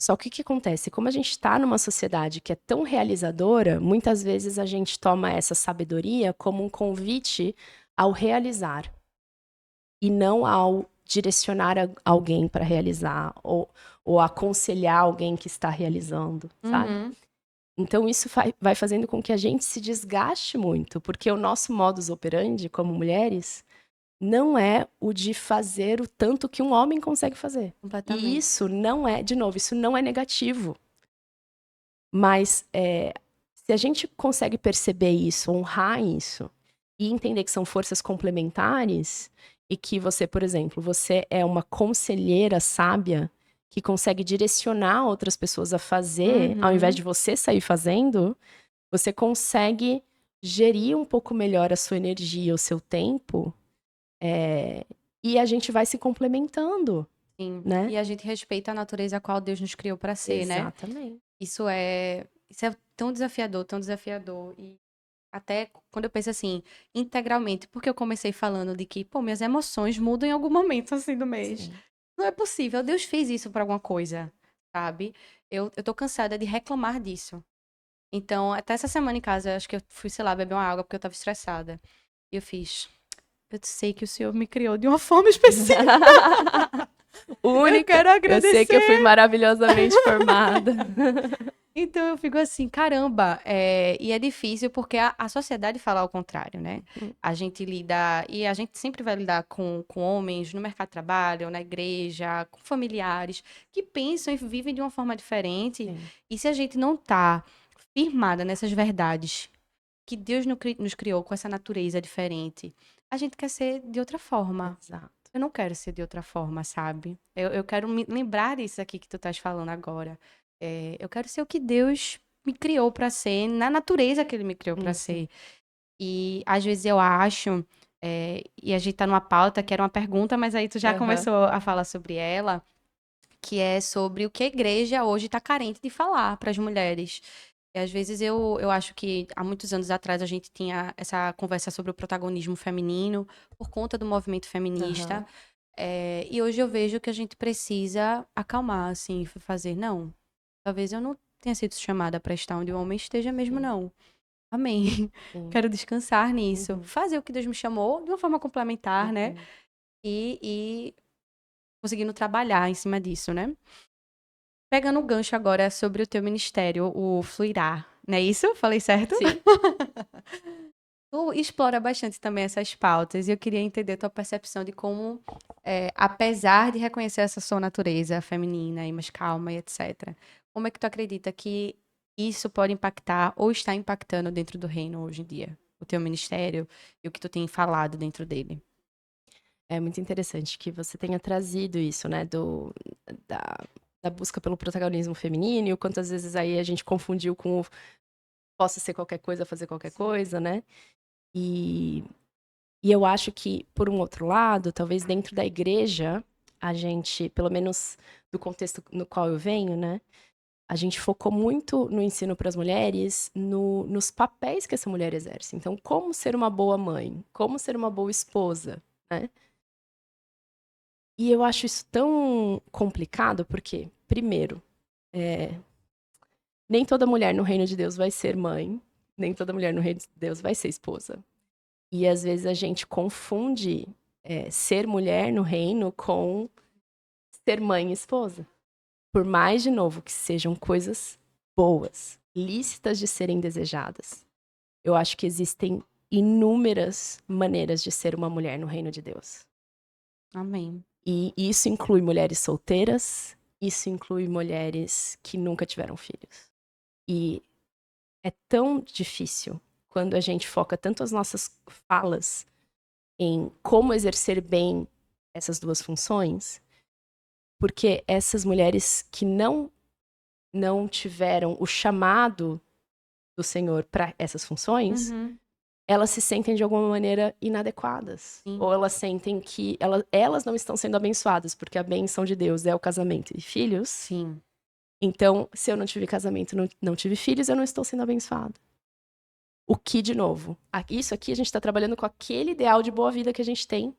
B: Só que o que acontece? Como a gente está numa sociedade que é tão realizadora, muitas vezes a gente toma essa sabedoria como um convite ao realizar e não ao direcionar alguém para realizar ou aconselhar alguém que está realizando, sabe? Então isso vai fazendo com que a gente se desgaste muito, porque o nosso modus operandi como mulheres não é o de fazer o tanto que um homem consegue fazer. E isso não é, de novo, isso não é negativo. Mas se a gente consegue perceber isso, honrar isso, e entender que são forças complementares e que você, por exemplo, você é uma conselheira sábia que consegue direcionar outras pessoas a fazer, ao invés de você sair fazendo, você consegue gerir um pouco melhor a sua energia, o seu tempo, e a gente vai se complementando,
A: Sim.
B: né?
A: E a gente respeita a natureza a qual Deus nos criou para ser, né?
B: Exatamente.
A: Isso é tão desafiador, tão desafiador. E até quando eu penso assim, integralmente, porque eu comecei falando de que, pô, minhas emoções mudam em algum momento assim do mês.
B: Sim.
A: Não é possível, Deus fez isso para alguma coisa, sabe? Eu tô cansada de reclamar disso. Então, até essa semana em casa, acho que eu fui, sei lá, beber uma água porque eu tava estressada. E eu fiz, eu sei que o Senhor me criou de uma forma específica. Eu
B: Única.
A: quero
B: Eu sei que eu fui
A: agradecer.
B: maravilhosamente formada.
A: Então eu fico assim, caramba, e é difícil porque a sociedade fala ao contrário, né? A gente lida, e a gente sempre vai lidar com homens no mercado de trabalho, na igreja, com familiares, que pensam e vivem de uma forma diferente.
B: Sim.
A: E se a gente não tá firmada nessas verdades que Deus nos criou com essa natureza diferente, a gente quer ser de outra forma.
B: Exato.
A: Eu não quero ser de outra forma, sabe? Eu quero me lembrar disso aqui que tu estás falando agora. Eu quero ser o que Deus me criou para ser, na natureza que Ele me criou para ser. E às vezes eu acho, e a gente tá numa pauta que era uma pergunta, mas aí tu já começou a falar sobre ela, que é sobre o que a igreja hoje está carente de falar para as mulheres. E às vezes eu acho que há muitos anos atrás a gente tinha essa conversa sobre o protagonismo feminino por conta do movimento feminista. E hoje eu vejo que a gente precisa acalmar, assim, fazer, não, talvez eu não tenha sido chamada para estar onde o homem esteja mesmo, não. Amém.
B: Sim.
A: Quero descansar nisso. Fazer o que Deus me chamou de uma forma complementar, né? E conseguindo trabalhar em cima disso, né? Pegando o gancho agora sobre o teu ministério, o Fluirá, não é isso? Falei certo?
B: Sim.
A: Tu explora bastante também essas pautas e eu queria entender tua percepção de como, apesar de reconhecer essa sua natureza feminina e mais calma e etc., como é que tu acredita que isso pode impactar ou está impactando dentro do reino hoje em dia? O teu ministério e o que tu tem falado dentro dele.
B: É muito interessante que você tenha trazido isso, né, da, da busca pelo protagonismo feminino, e o quantas vezes aí a gente confundiu com o posso ser qualquer coisa, fazer qualquer coisa, né? E, e eu acho que, por um outro lado, talvez dentro da igreja, a gente, pelo menos do contexto no qual eu venho, né, a gente focou muito no ensino para as mulheres, nos papéis que essa mulher exerce. Então, como ser uma boa mãe, como ser uma boa esposa, né? E eu acho isso tão complicado porque, primeiro, nem toda mulher no reino de Deus vai ser mãe, nem toda mulher no reino de Deus vai ser esposa. E às vezes a gente confunde ser mulher no reino com ser mãe e esposa. Por mais, de novo, que sejam coisas boas, lícitas de serem desejadas. Eu acho que existem inúmeras maneiras de ser uma mulher no reino de Deus.
A: Amém.
B: E isso inclui mulheres solteiras, isso inclui mulheres que nunca tiveram filhos. E é tão difícil quando a gente foca tanto as nossas falas em como exercer bem essas duas funções, porque essas mulheres que não tiveram o chamado do Senhor para essas funções, elas se sentem de alguma maneira inadequadas.
A: Sim.
B: Ou elas sentem que elas não estão sendo abençoadas, porque a benção de Deus é o casamento e filhos.
A: Sim.
B: Então, se eu não tive casamento, não tive filhos, eu não estou sendo abençoado. O que, de novo, isso aqui a gente está trabalhando com aquele ideal de boa vida que a gente tem,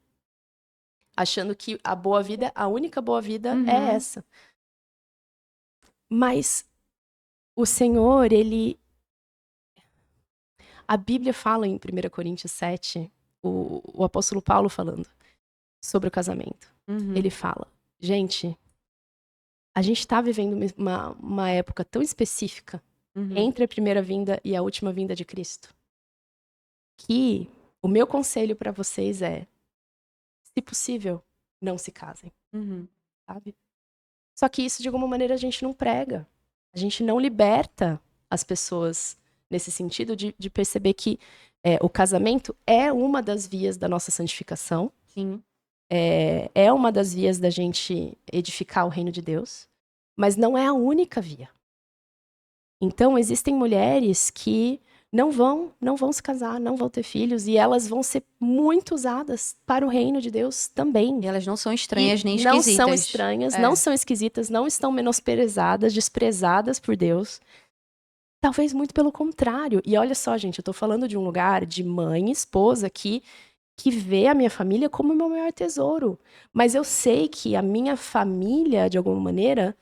B: achando que a boa vida, a única boa vida é essa. Mas o Senhor, a Bíblia fala em 1 Coríntios 7, o apóstolo Paulo falando sobre o casamento. Ele fala, gente, a gente está vivendo uma época tão específica entre a primeira vinda e a última vinda de Cristo, que o meu conselho para vocês é, se possível, não se casem, sabe? Só que isso, de alguma maneira, a gente não prega. A gente não liberta as pessoas nesse sentido de perceber que o casamento é uma das vias da nossa santificação,
A: Sim.
B: é uma das vias da gente edificar o reino de Deus, mas não é a única via. Então, existem mulheres que não vão se casar, não vão ter filhos, e elas vão ser muito usadas para o reino de Deus também.
A: E elas não são estranhas nem
B: Não
A: esquisitas.
B: são estranhas, não são esquisitas, não estão menosprezadas, desprezadas por Deus. Talvez muito pelo contrário. E olha só, gente, eu tô falando de um lugar de mãe, esposa, que vê a minha família como o meu maior tesouro. Mas eu sei que a minha família, de alguma maneira,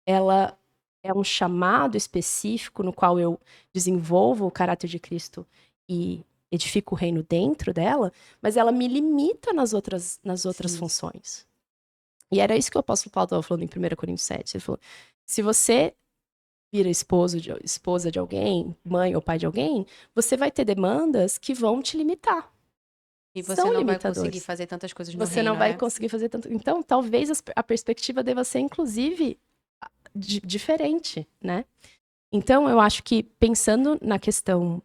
B: ela é um chamado específico no qual eu desenvolvo o caráter de Cristo e edifico o reino dentro dela, mas ela me limita nas outras
A: Sim.
B: funções. E era isso que o apóstolo Paulo estava falando em 1 Coríntios 7. Ele falou, se você vira esposa de alguém, mãe ou pai de alguém, você vai ter demandas que vão te limitar.
A: E você
B: São
A: não vai
B: limitadores.
A: conseguir fazer tantas coisas no
B: Você
A: reino,
B: não vai
A: né?
B: conseguir fazer tanto. Então, talvez a perspectiva deva ser, inclusive, diferente, né? Então, eu acho que pensando na questão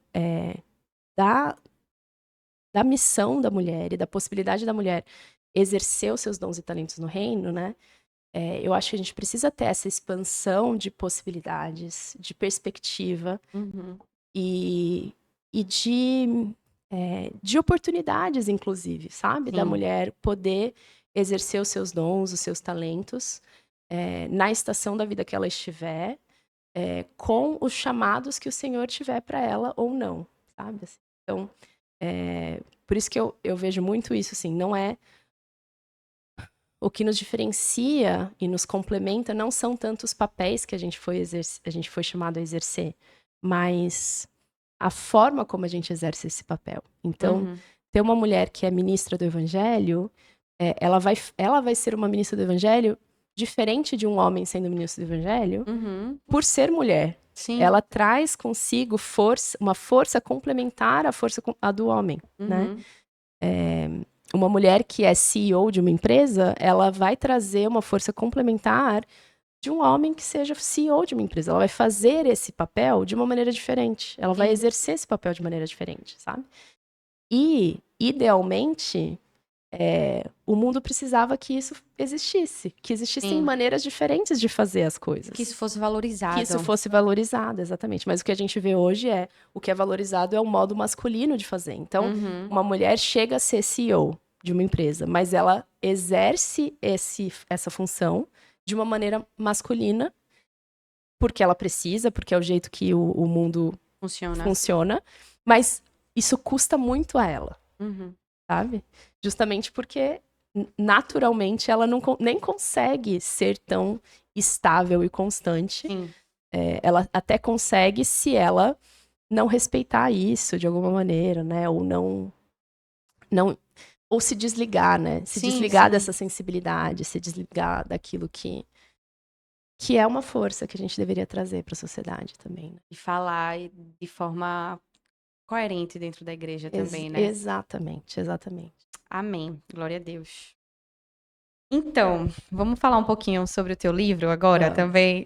B: da missão da mulher e da possibilidade da mulher exercer os seus dons e talentos no reino, né? Eu acho que a gente precisa ter essa expansão de possibilidades, de perspectiva
A: Uhum.
B: e de oportunidades, inclusive, sabe? Da
A: Sim.
B: mulher poder exercer os seus dons, os seus talentos na estação da vida que ela estiver, com os chamados que o Senhor tiver para ela ou não, sabe? Então, por isso que eu vejo muito isso, assim, não é o que nos diferencia e nos complementa não são tanto os papéis que a gente foi chamado a exercer, mas a forma como a gente exerce esse papel. Então, ter uma mulher que é ministra do evangelho, ela vai ser uma ministra do evangelho diferente de um homem sendo ministro do evangelho, por ser mulher.
A: Sim.
B: Ela traz consigo uma força complementar à força a do homem, né? Uma mulher que é CEO de uma empresa, ela vai trazer uma força complementar de um homem que seja CEO de uma empresa. Ela vai fazer esse papel de uma maneira diferente. Ela vai exercer esse papel de maneira diferente, sabe? E, idealmente, o mundo precisava que isso existisse. Que existissem maneiras diferentes de fazer as coisas.
A: Que isso fosse valorizado.
B: Que isso fosse valorizado, exatamente. Mas o que a gente vê hoje o que é valorizado é o modo masculino de fazer. Então, uma mulher chega a ser CEO de uma empresa, mas ela exerce essa função de uma maneira masculina, porque ela precisa, porque é o jeito que o mundo funciona, mas isso custa muito a ela, sabe? Justamente porque, naturalmente, ela nem consegue ser tão estável e constante. Ela até consegue se ela não respeitar isso de alguma maneira, né? Ou não ou se desligar, né? Se desligar dessa sensibilidade, se desligar daquilo que é uma força que a gente deveria trazer para a sociedade também. Né?
A: E falar de forma coerente dentro da igreja também, né?
B: Exatamente.
A: Amém. Glória a Deus. Então, vamos falar um pouquinho sobre o teu livro agora também?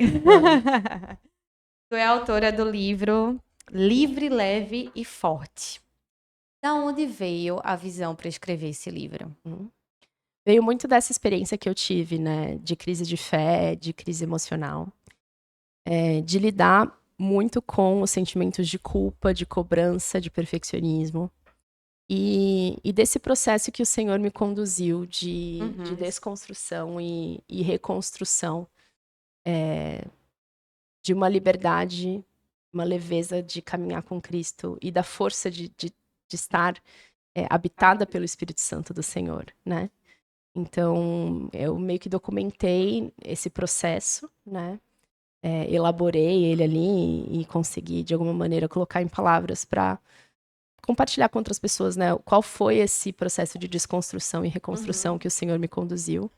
A: Tu é autora do livro Livre, Leve e Forte. Da onde veio a visão para escrever esse livro?
B: Veio muito dessa experiência que eu tive, né? De crise de fé, de crise emocional. De lidar muito com os sentimentos de culpa, de cobrança, de perfeccionismo. E desse processo que o Senhor me conduziu de desconstrução e reconstrução de uma liberdade, uma leveza de caminhar com Cristo e da força de estar habitada pelo Espírito Santo do Senhor, né? Então, eu meio que documentei esse processo, né? Elaborei ele ali e consegui, de alguma maneira, colocar em palavras para compartilhar com outras pessoas, né? Qual foi esse processo de desconstrução e reconstrução que o Senhor me conduziu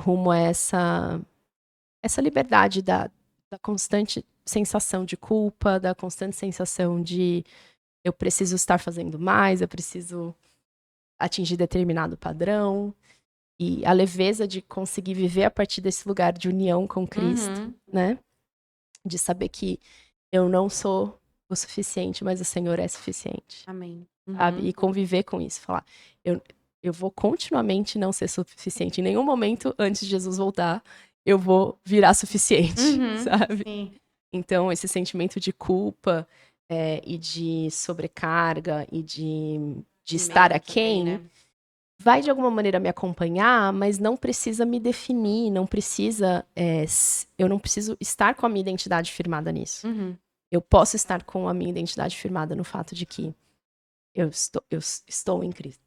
B: rumo a essa liberdade da constante sensação de culpa, da constante sensação de eu preciso estar fazendo mais, eu preciso atingir determinado padrão. E a leveza de conseguir viver a partir desse lugar de união com Cristo, né? De saber que eu não sou o suficiente, mas o Senhor é suficiente,
A: Amém.
B: sabe?
A: Uhum.
B: E conviver com isso, falar, eu vou continuamente não ser suficiente. Em nenhum momento antes de Jesus voltar, eu vou virar suficiente,
A: Uhum.
B: sabe?
A: Sim.
B: Então, esse sentimento de culpa e de sobrecarga e de estar
A: Medo também,
B: aquém
A: né?
B: vai de alguma maneira me acompanhar, mas não precisa me definir, não precisa, eu não preciso estar com a minha identidade firmada nisso.
A: Uhum.
B: Eu posso estar com a minha identidade firmada no fato de que eu estou em Cristo.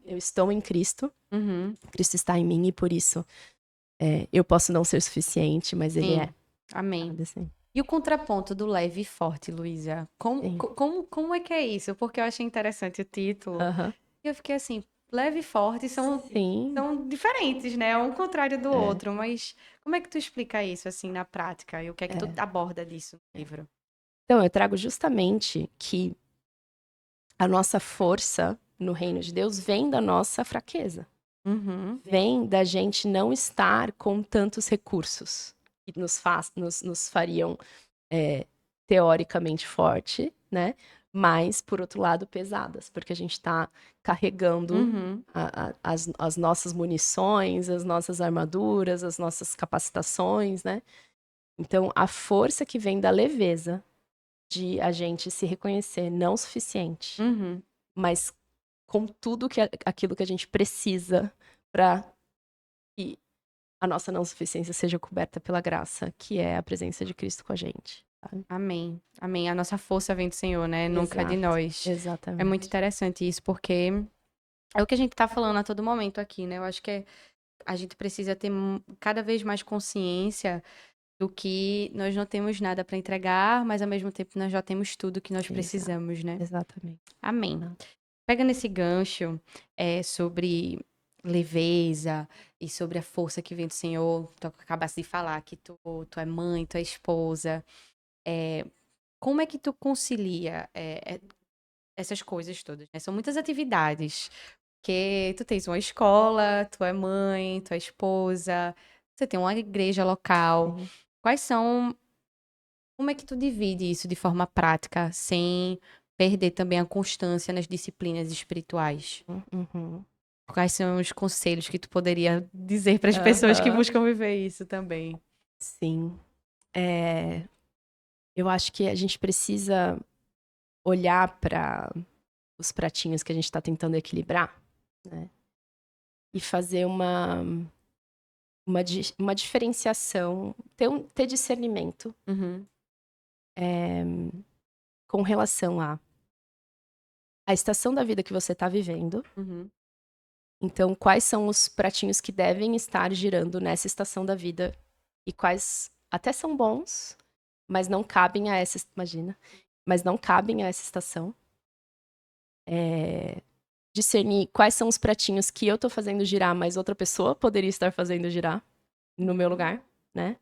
B: Eu estou em Cristo,
A: Uhum.
B: Cristo está em mim e por isso eu posso não ser suficiente, mas Ele
A: Sim.
B: é.
A: Amém.
B: Sabe, assim?
A: E o contraponto do leve e forte, Luísa?
B: Sim.
A: Como é que é isso? Porque eu achei interessante o título.
B: Aham.
A: E eu fiquei assim, leve e forte
B: Sim.
A: são diferentes, né? Um contrário do
B: É,
A: outro. Mas como é que tu explica isso, assim, na prática? E o que é que tu
B: é.
A: aborda disso no livro?
B: Então, eu trago justamente que a nossa força no reino de Deus vem da nossa fraqueza.
A: Uhum.
B: Vem da gente não estar com tantos recursos que nos fariam teoricamente forte, né? Mas, por outro lado, pesadas, porque a gente está carregando
A: Uhum.
B: as nossas munições, as nossas armaduras, as nossas capacitações, né? Então, a força que vem da leveza de a gente se reconhecer não suficiente,
A: Uhum.
B: mas com tudo aquilo que a gente precisa para que a nossa não suficiência seja coberta pela graça, que é a presença de Cristo com a gente, sabe?
A: Amém. Amém. A nossa força vem do Senhor, né? Nunca de
B: Exato,
A: nós. É muito
B: exatamente.
A: interessante isso, porque é o que a gente tá falando a todo momento aqui, né? Eu acho que a gente precisa ter cada vez mais consciência do que nós não temos nada para entregar, mas ao mesmo tempo nós já temos tudo que nós
B: Exato,
A: precisamos, né?
B: exatamente.
A: Amém. Pega nesse gancho sobre leveza e sobre a força que vem do Senhor. Tu acabaste de falar que tu é mãe, tu é esposa. É, como é que tu concilia essas coisas todas, né? São muitas atividades. Porque tu tens uma escola, tu é mãe, tu é esposa, você tem uma igreja local.
B: Sim.
A: Quais são. Como é que tu divide isso de forma prática, sem perder também a constância nas disciplinas espirituais?
B: Uhum.
A: Quais são os conselhos que tu poderia dizer para as pessoas que
B: Aham.
A: buscam viver isso também?
B: Sim. Eu acho que a gente precisa olhar para os pratinhos que a gente está tentando equilibrar, né? E fazer uma diferenciação, ter discernimento
A: Uhum,
B: com relação à estação da vida que você está vivendo.
A: uhum,
B: Então, quais são os pratinhos que devem estar girando nessa estação da vida e quais até são bons, mas não cabem a essa, imagina, mas não cabem a essa estação. Discernir quais são os pratinhos que eu tô fazendo girar, mas outra pessoa poderia estar fazendo girar no meu lugar, né?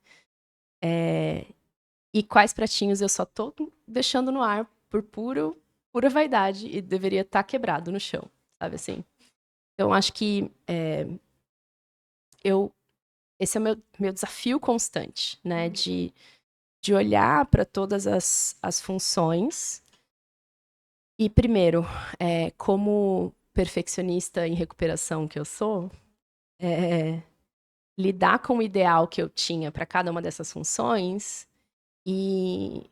B: E quais pratinhos eu só tô deixando no ar por pura vaidade e deveria estar quebrado no chão, sabe assim? Então, acho que esse é o meu desafio constante, né? De olhar para todas as funções. E, primeiro, como perfeccionista em recuperação que eu sou, lidar com o ideal que eu tinha para cada uma dessas funções e,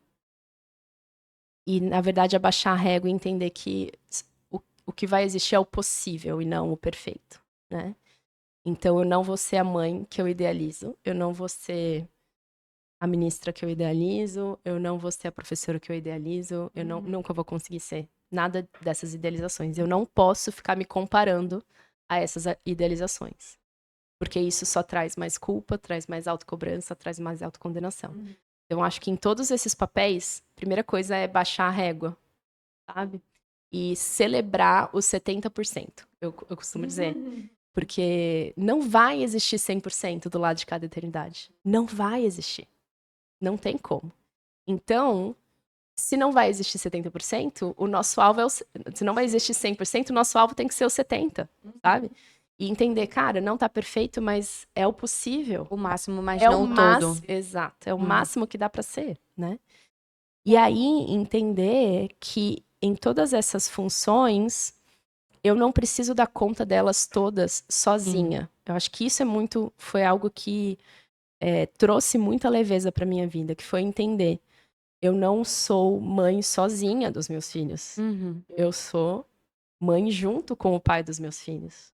B: na verdade, abaixar a régua e entender que o que vai existir é o possível e não o perfeito, né? Então, eu não vou ser a mãe que eu idealizo, eu não vou ser a ministra que eu idealizo, eu não vou ser a professora que eu idealizo, eu nunca vou conseguir ser nada dessas idealizações. Eu não posso ficar me comparando a essas idealizações, porque isso só traz mais culpa, traz mais autocobrança, traz mais autocondenação. Então, acho que em todos esses papéis, a primeira coisa é baixar a régua, sabe? E celebrar os 70%, eu costumo dizer. Porque não vai existir 100% do lado de cada eternidade. Não vai existir. Não tem como. Então, se não vai existir 70%, o nosso alvo é se não vai existir 100%, o nosso alvo tem que ser o 70%, sabe? E entender, cara, não tá perfeito, mas é o possível.
A: o máximo, mas
B: É o
A: não o todo.
B: máximo, exato, é o máximo que dá pra ser, né? E aí entender que em todas essas funções eu não preciso dar conta delas todas sozinha. Eu acho que isso foi algo que trouxe muita leveza para minha vida, que foi entender. Eu não sou mãe sozinha dos meus filhos. Eu sou mãe junto com o pai dos meus filhos.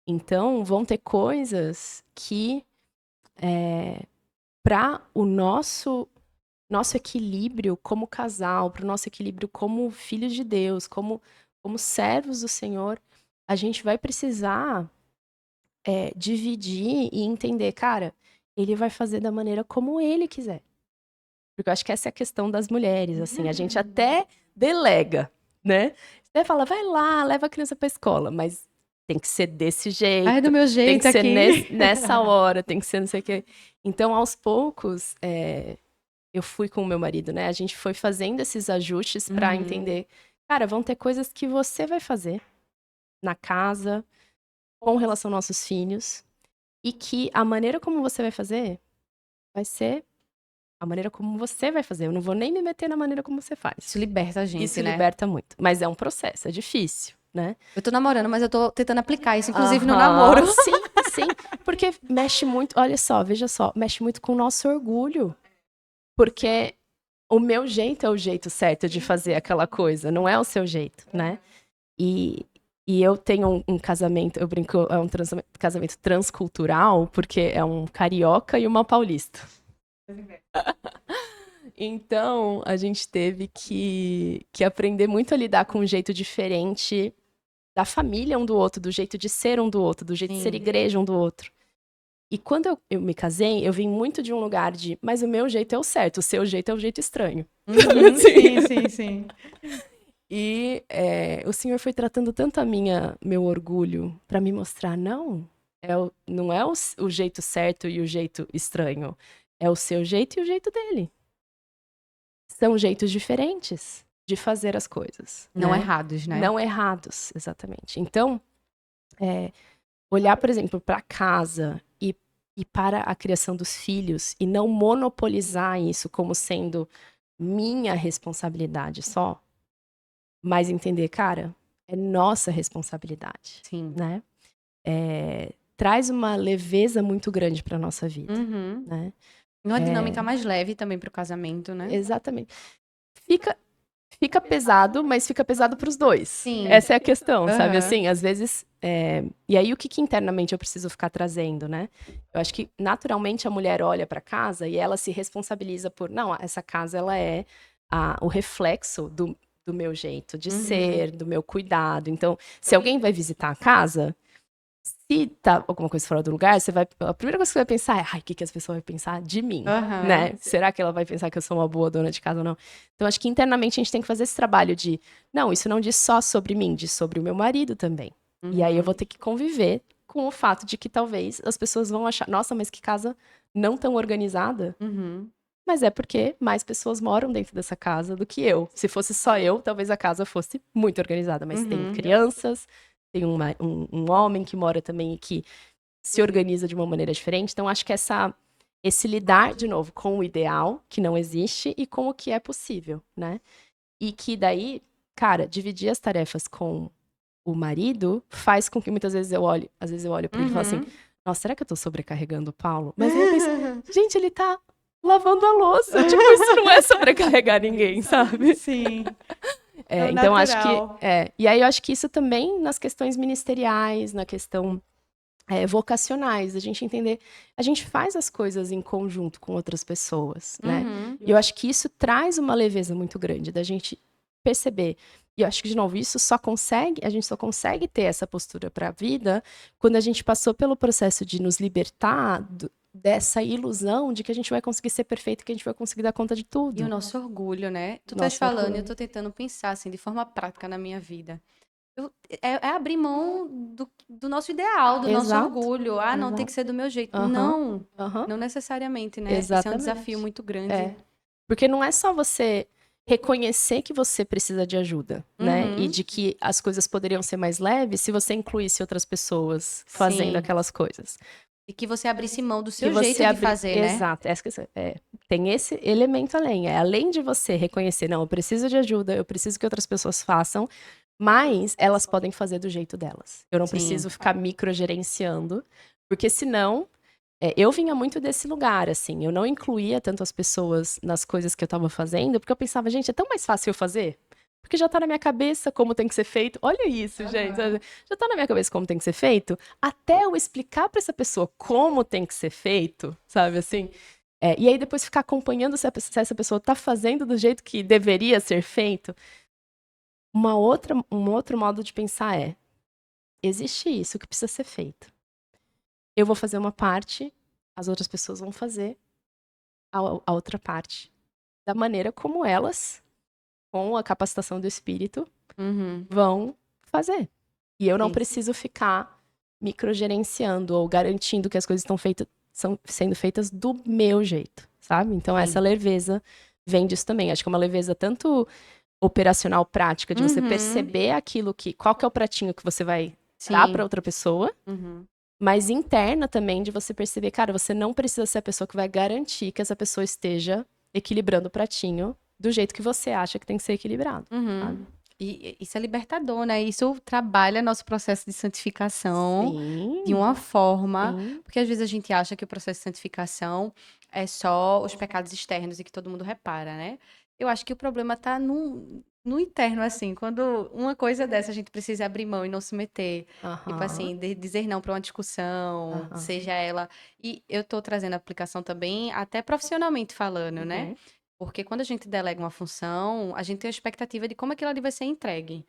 B: Então, vão ter coisas que, para o nosso equilíbrio como casal, para o nosso equilíbrio como filhos de Deus, como servos do Senhor, a gente vai precisar dividir e entender, cara, ele vai fazer da maneira como ele quiser. Porque eu acho que essa é a questão das mulheres, assim, a gente até delega, né? Você fala, vai lá, leva a criança pra escola, mas tem que ser desse jeito.
A: Ai, do meu jeito
B: tem que
A: aqui.
B: ser nessa hora, tem que ser não sei o quê. Então, aos poucos, eu fui com o meu marido, né? A gente foi fazendo esses ajustes pra entender, cara, vão ter coisas que você vai fazer na casa, com relação aos nossos filhos, e que a maneira como você vai fazer vai ser a maneira como você vai fazer. Eu não vou nem me meter na maneira como você faz.
A: Isso liberta a gente,
B: Isso
A: né?
B: liberta muito. Mas é um processo, é difícil, né?
A: Eu tô namorando, mas eu tô tentando aplicar isso, inclusive no namoro.
B: Sim, sim. Porque mexe muito, olha só, veja só, mexe muito com o nosso orgulho. Porque o meu jeito é o jeito certo de fazer aquela coisa, não é o seu jeito, né? E eu tenho um casamento, eu brinco, é um casamento transcultural, porque é um carioca e uma paulista. Então, a gente teve que aprender muito a lidar com um jeito diferente da família um do outro, do jeito de ser um do outro, do jeito de ser igreja um do outro. E quando eu me casei, eu vim muito de um lugar de, mas o meu jeito é o certo, o seu jeito é o jeito estranho.
A: Sim.
B: E o Senhor foi tratando tanto meu orgulho para me mostrar, não é o jeito certo e o jeito estranho, é o seu jeito e o jeito dele. São jeitos diferentes de fazer as coisas.
A: Não
B: né?
A: errados, né?
B: Não errados, exatamente. Então, olhar, por exemplo, para casa e para a criação dos filhos e não monopolizar isso como sendo minha responsabilidade só, mas entender, cara, é nossa responsabilidade.
A: Sim.
B: Né? Traz uma leveza muito grande para nossa vida. Né?
A: Uma dinâmica mais leve também pro casamento, né?
B: Exatamente. Fica pesado, mas fica pesado para os dois.
A: Sim.
B: Essa é a questão, sabe? Assim, às vezes. E aí, o que internamente eu preciso ficar trazendo, né? Eu acho que naturalmente a mulher olha para casa e ela se responsabiliza por, não, essa casa ela é o reflexo do meu jeito de ser, do meu cuidado. Então, se alguém vai visitar a casa, se tá alguma coisa fora do lugar, a primeira coisa que você vai pensar é, ai, o que as pessoas vão pensar de mim, né? Será que ela vai pensar que eu sou uma boa dona de casa ou não? Então, acho que internamente a gente tem que fazer esse trabalho de, não, isso não diz só sobre mim, diz sobre o meu marido também. E aí eu vou ter que conviver com o fato de que talvez as pessoas vão achar, nossa, mas que casa não tão organizada. Mas é porque mais pessoas moram dentro dessa casa do que eu. Se fosse só eu, talvez a casa fosse muito organizada, mas tem crianças, tem um homem que mora também e que se organiza de uma maneira diferente. Então, acho que esse lidar, de novo, com o ideal, que não existe, e com o que é possível, né? E que daí, cara, dividir as tarefas com o marido faz com que muitas vezes eu olho para ele e falo assim, nossa, será que eu tô sobrecarregando o Paulo? Mas aí eu penso, gente, ele tá lavando a louça. Tipo, isso não é sobrecarregar ninguém, sabe?
A: Sim.
B: Então, acho que. E aí, eu acho que isso também nas questões ministeriais, na questão vocacionais, a gente entender. A gente faz as coisas em conjunto com outras pessoas, né? E eu acho que isso traz uma leveza muito grande da gente perceber. E eu acho que, de novo, a gente só consegue ter essa postura para a vida quando a gente passou pelo processo de nos libertar dessa ilusão de que a gente vai conseguir ser perfeito, que a gente vai conseguir dar conta de tudo.
A: E o nosso orgulho, né? Tu estás falando e eu tô tentando pensar, assim, de forma prática na minha vida. É abrir mão do nosso ideal, do nosso orgulho. Não, tem que ser do meu jeito. Não necessariamente, né?
B: Exatamente.
A: Esse é um desafio muito grande.
B: Porque não é só você reconhecer que você precisa de ajuda, né? E de que as coisas poderiam ser mais leves se você incluísse outras pessoas fazendo aquelas coisas.
A: E que você abrisse mão do
B: Que
A: seu
B: você
A: jeito de fazer, né?
B: Exato. Tem esse elemento além. Além de você reconhecer, não, eu preciso de ajuda, eu preciso que outras pessoas façam, mas elas podem fazer do jeito delas. Eu não
A: Sim.
B: preciso ficar microgerenciando, porque senão eu vinha muito desse lugar, assim. Eu não incluía tanto as pessoas nas coisas que eu tava fazendo, porque eu pensava, gente, é tão mais fácil eu fazer. Porque já tá na minha cabeça como tem que ser feito. Olha isso, gente. Já tá na minha cabeça como tem que ser feito. Até eu explicar pra essa pessoa como tem que ser feito, sabe assim? E aí depois ficar acompanhando se essa pessoa tá fazendo do jeito que deveria ser feito. Um outro modo de pensar existe isso que precisa ser feito. Eu vou fazer uma parte, as outras pessoas vão fazer a outra parte. Da maneira como elas, com a capacitação do espírito,
A: Uhum.
B: vão fazer. E eu não
A: Sim.
B: preciso ficar microgerenciando ou garantindo que as coisas são sendo feitas do meu jeito, sabe? Então
A: Sim.
B: essa leveza vem disso também. Acho que é uma leveza tanto operacional prática, de você perceber qual que é o pratinho que você vai dar para outra pessoa, mas interna também de você perceber, cara, você não precisa ser a pessoa que vai garantir que essa pessoa esteja equilibrando o pratinho do jeito que você acha que tem que ser equilibrado. Sabe?
A: E isso é libertador, né? Isso trabalha nosso processo de santificação
B: Sim,
A: de uma forma,
B: sim.
A: porque às vezes a gente acha que o processo de santificação é só os pecados externos e que todo mundo repara, né? Eu acho que o problema tá no interno, assim, quando uma coisa dessa a gente precisa abrir mão e não se meter. Tipo assim, dizer não para uma discussão, seja ela. E eu tô trazendo a aplicação também, até profissionalmente falando, né? Porque quando a gente delega uma função, a gente tem a expectativa de como aquilo ali vai ser entregue.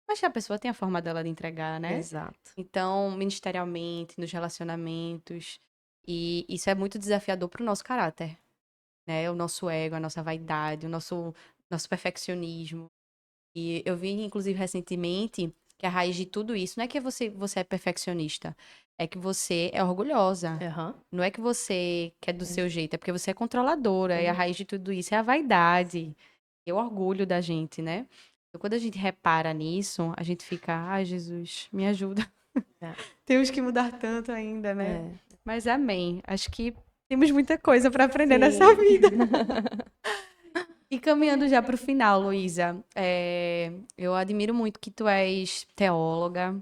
A: Mas que a pessoa tem a forma dela de entregar, né?
B: Exato.
A: Então, ministerialmente, nos relacionamentos. E isso é muito desafiador para o nosso caráter, né? O nosso ego, a nossa vaidade, o nosso perfeccionismo. E eu vi, inclusive, recentemente, que a raiz de tudo isso não é que você é perfeccionista, é que você é orgulhosa. Não é que você quer do seu jeito, é porque você é controladora. E a raiz de tudo isso é a vaidade, é o orgulho da gente, né? Então, quando a gente repara nisso, a gente fica, ai, Jesus, me ajuda. Temos que mudar tanto ainda, né? Mas amém. Acho que temos muita coisa para aprender nessa vida. E caminhando já para o final, Luísa, eu admiro muito que tu és teóloga,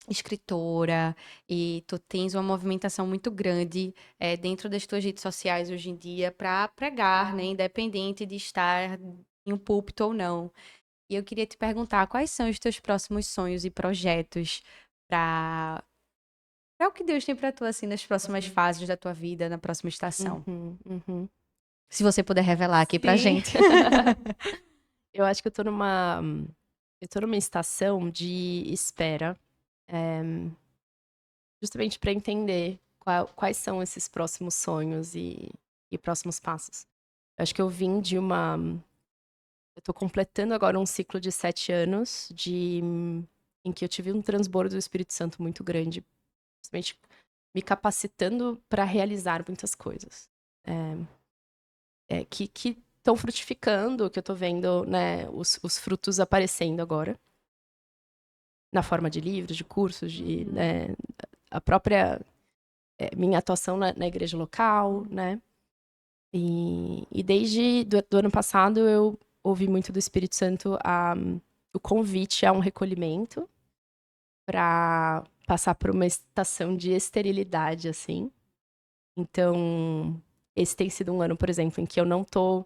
A: escritora, e tu tens uma movimentação muito grande dentro das tuas redes sociais hoje em dia para pregar, né? Independente de estar em um púlpito ou não. E eu queria te perguntar quais são os teus próximos sonhos e projetos para o que Deus tem para tu assim nas próximas fases da tua vida, na próxima estação. Se você puder revelar aqui pra gente.
B: Eu acho que eu tô numa estação de espera, justamente para entender quais são esses próximos sonhos e próximos passos. Eu acho que eu vim de eu tô completando agora um ciclo de 7 anos em que eu tive um transbordo do Espírito Santo muito grande, justamente me capacitando para realizar muitas coisas. Que estão frutificando, que eu tô vendo, né, os frutos aparecendo agora. Na forma de livros, de cursos, né, a própria minha atuação na igreja local, né? E desde do ano passado eu ouvi muito do Espírito Santo o convite a um recolhimento para passar por uma estação de esterilidade, assim. Então, esse tem sido um ano, por exemplo, em que eu não tô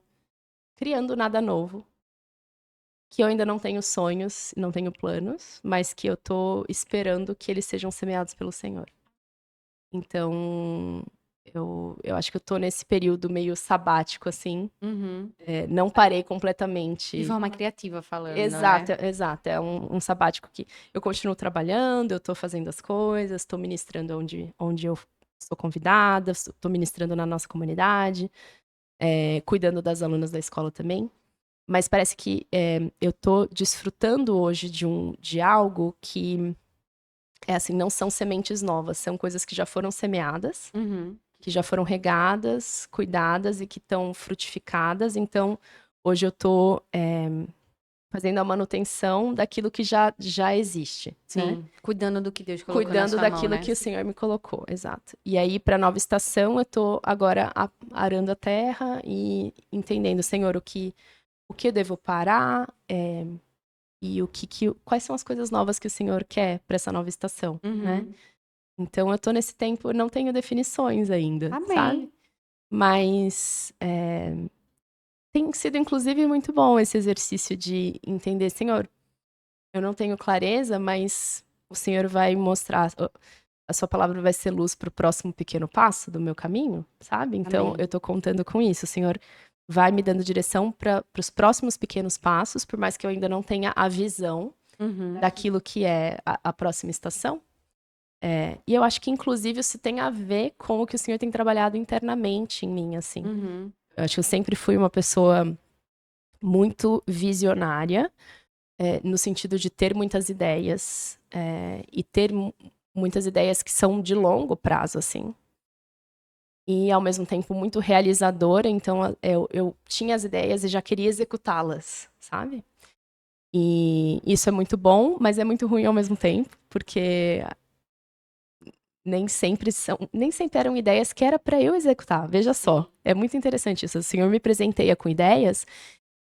B: criando nada novo, que eu ainda não tenho sonhos, não tenho planos, mas que eu tô esperando que eles sejam semeados pelo Senhor. Então, eu acho que eu tô nesse período meio sabático, assim. Não parei completamente.
A: De forma criativa falando,
B: Exato,
A: né?
B: exato. É um sabático que eu continuo trabalhando, eu tô fazendo as coisas, tô ministrando onde eu sou convidada, tô ministrando na nossa comunidade, cuidando das alunas da escola também. Mas parece que eu tô desfrutando hoje de algo que assim, não são sementes novas, são coisas que já foram semeadas, que já foram regadas, cuidadas e que estão frutificadas. Então, hoje eu tô fazendo a manutenção daquilo que já existe, né?
A: Sim, cuidando do que Deus colocou na
B: Cuidando
A: sua
B: daquilo
A: mão, né?
B: que o Senhor me colocou, exato. E aí, para a nova estação, eu tô agora arando a terra e entendendo, Senhor, o que eu devo parar, e quais são as coisas novas que o Senhor quer para essa nova estação, né?
A: Uhum.
B: Então, eu tô nesse tempo, não tenho definições ainda, sabe?
A: Amém.
B: Mas tem sido, inclusive, muito bom esse exercício de entender, Senhor, eu não tenho clareza, mas o Senhor vai mostrar, a sua palavra vai ser luz para o próximo pequeno passo do meu caminho, sabe? Então,
A: Amém.
B: eu tô contando com isso. O Senhor vai me dando direção para os próximos pequenos passos, por mais que eu ainda não tenha a visão
A: Uhum.
B: daquilo que é a próxima estação. E eu acho que, inclusive, isso tem a ver com o que o Senhor tem trabalhado internamente em mim, assim.
A: Uhum.
B: Eu acho que eu sempre fui uma pessoa muito visionária, no sentido de ter muitas ideias, e ter muitas ideias que são de longo prazo, assim. E, ao mesmo tempo, muito realizadora, então eu tinha as ideias e já queria executá-las, sabe? E isso é muito bom, mas é muito ruim ao mesmo tempo, porque nem sempre eram ideias que era para eu executar. Veja só, é muito interessante isso. O Senhor me presenteia com ideias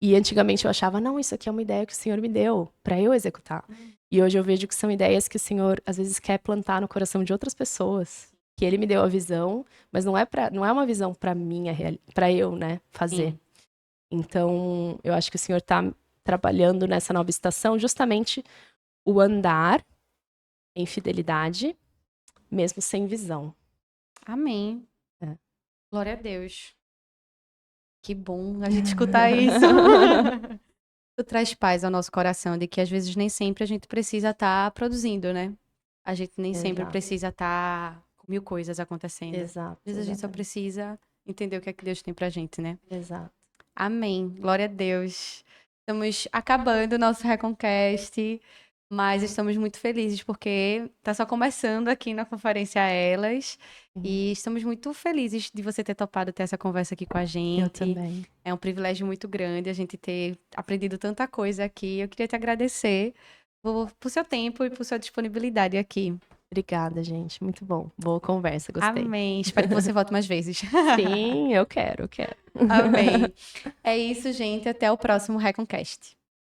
B: e antigamente eu achava, não, isso aqui é uma ideia que o Senhor me deu para eu executar. E hoje eu vejo que são ideias que o Senhor às vezes quer plantar no coração de outras pessoas, que Ele me deu a visão, mas não é uma visão para para eu, né, fazer.
A: Sim.
B: Então, eu acho que o Senhor está trabalhando nessa nova estação justamente o andar em fidelidade, mesmo sem visão.
A: Amém.
B: É.
A: Glória a Deus. Que bom a gente escutar isso. Tu traz paz ao nosso coração de que às vezes nem sempre a gente precisa estar produzindo, né? A gente nem sempre
B: Exato.
A: precisa estar com mil coisas acontecendo.
B: Exato.
A: Às vezes a gente só
B: Exatamente.
A: precisa entender o que é que Deus tem pra gente, né?
B: Exato.
A: Amém. Glória a Deus. Estamos acabando o nosso Reconquest, mas estamos muito felizes porque está só começando aqui na Conferência Elas. E estamos muito felizes de você ter topado ter essa conversa aqui com a gente.
B: Eu também.
A: É um privilégio muito grande a gente ter aprendido tanta coisa aqui. Eu queria te agradecer por seu tempo e por sua disponibilidade aqui.
B: Obrigada, gente. Muito bom. Boa conversa, gostei.
A: Amém. Espero que você volte mais vezes.
B: Sim, eu quero.
A: Amém. É isso, gente. Até o próximo Reconquest.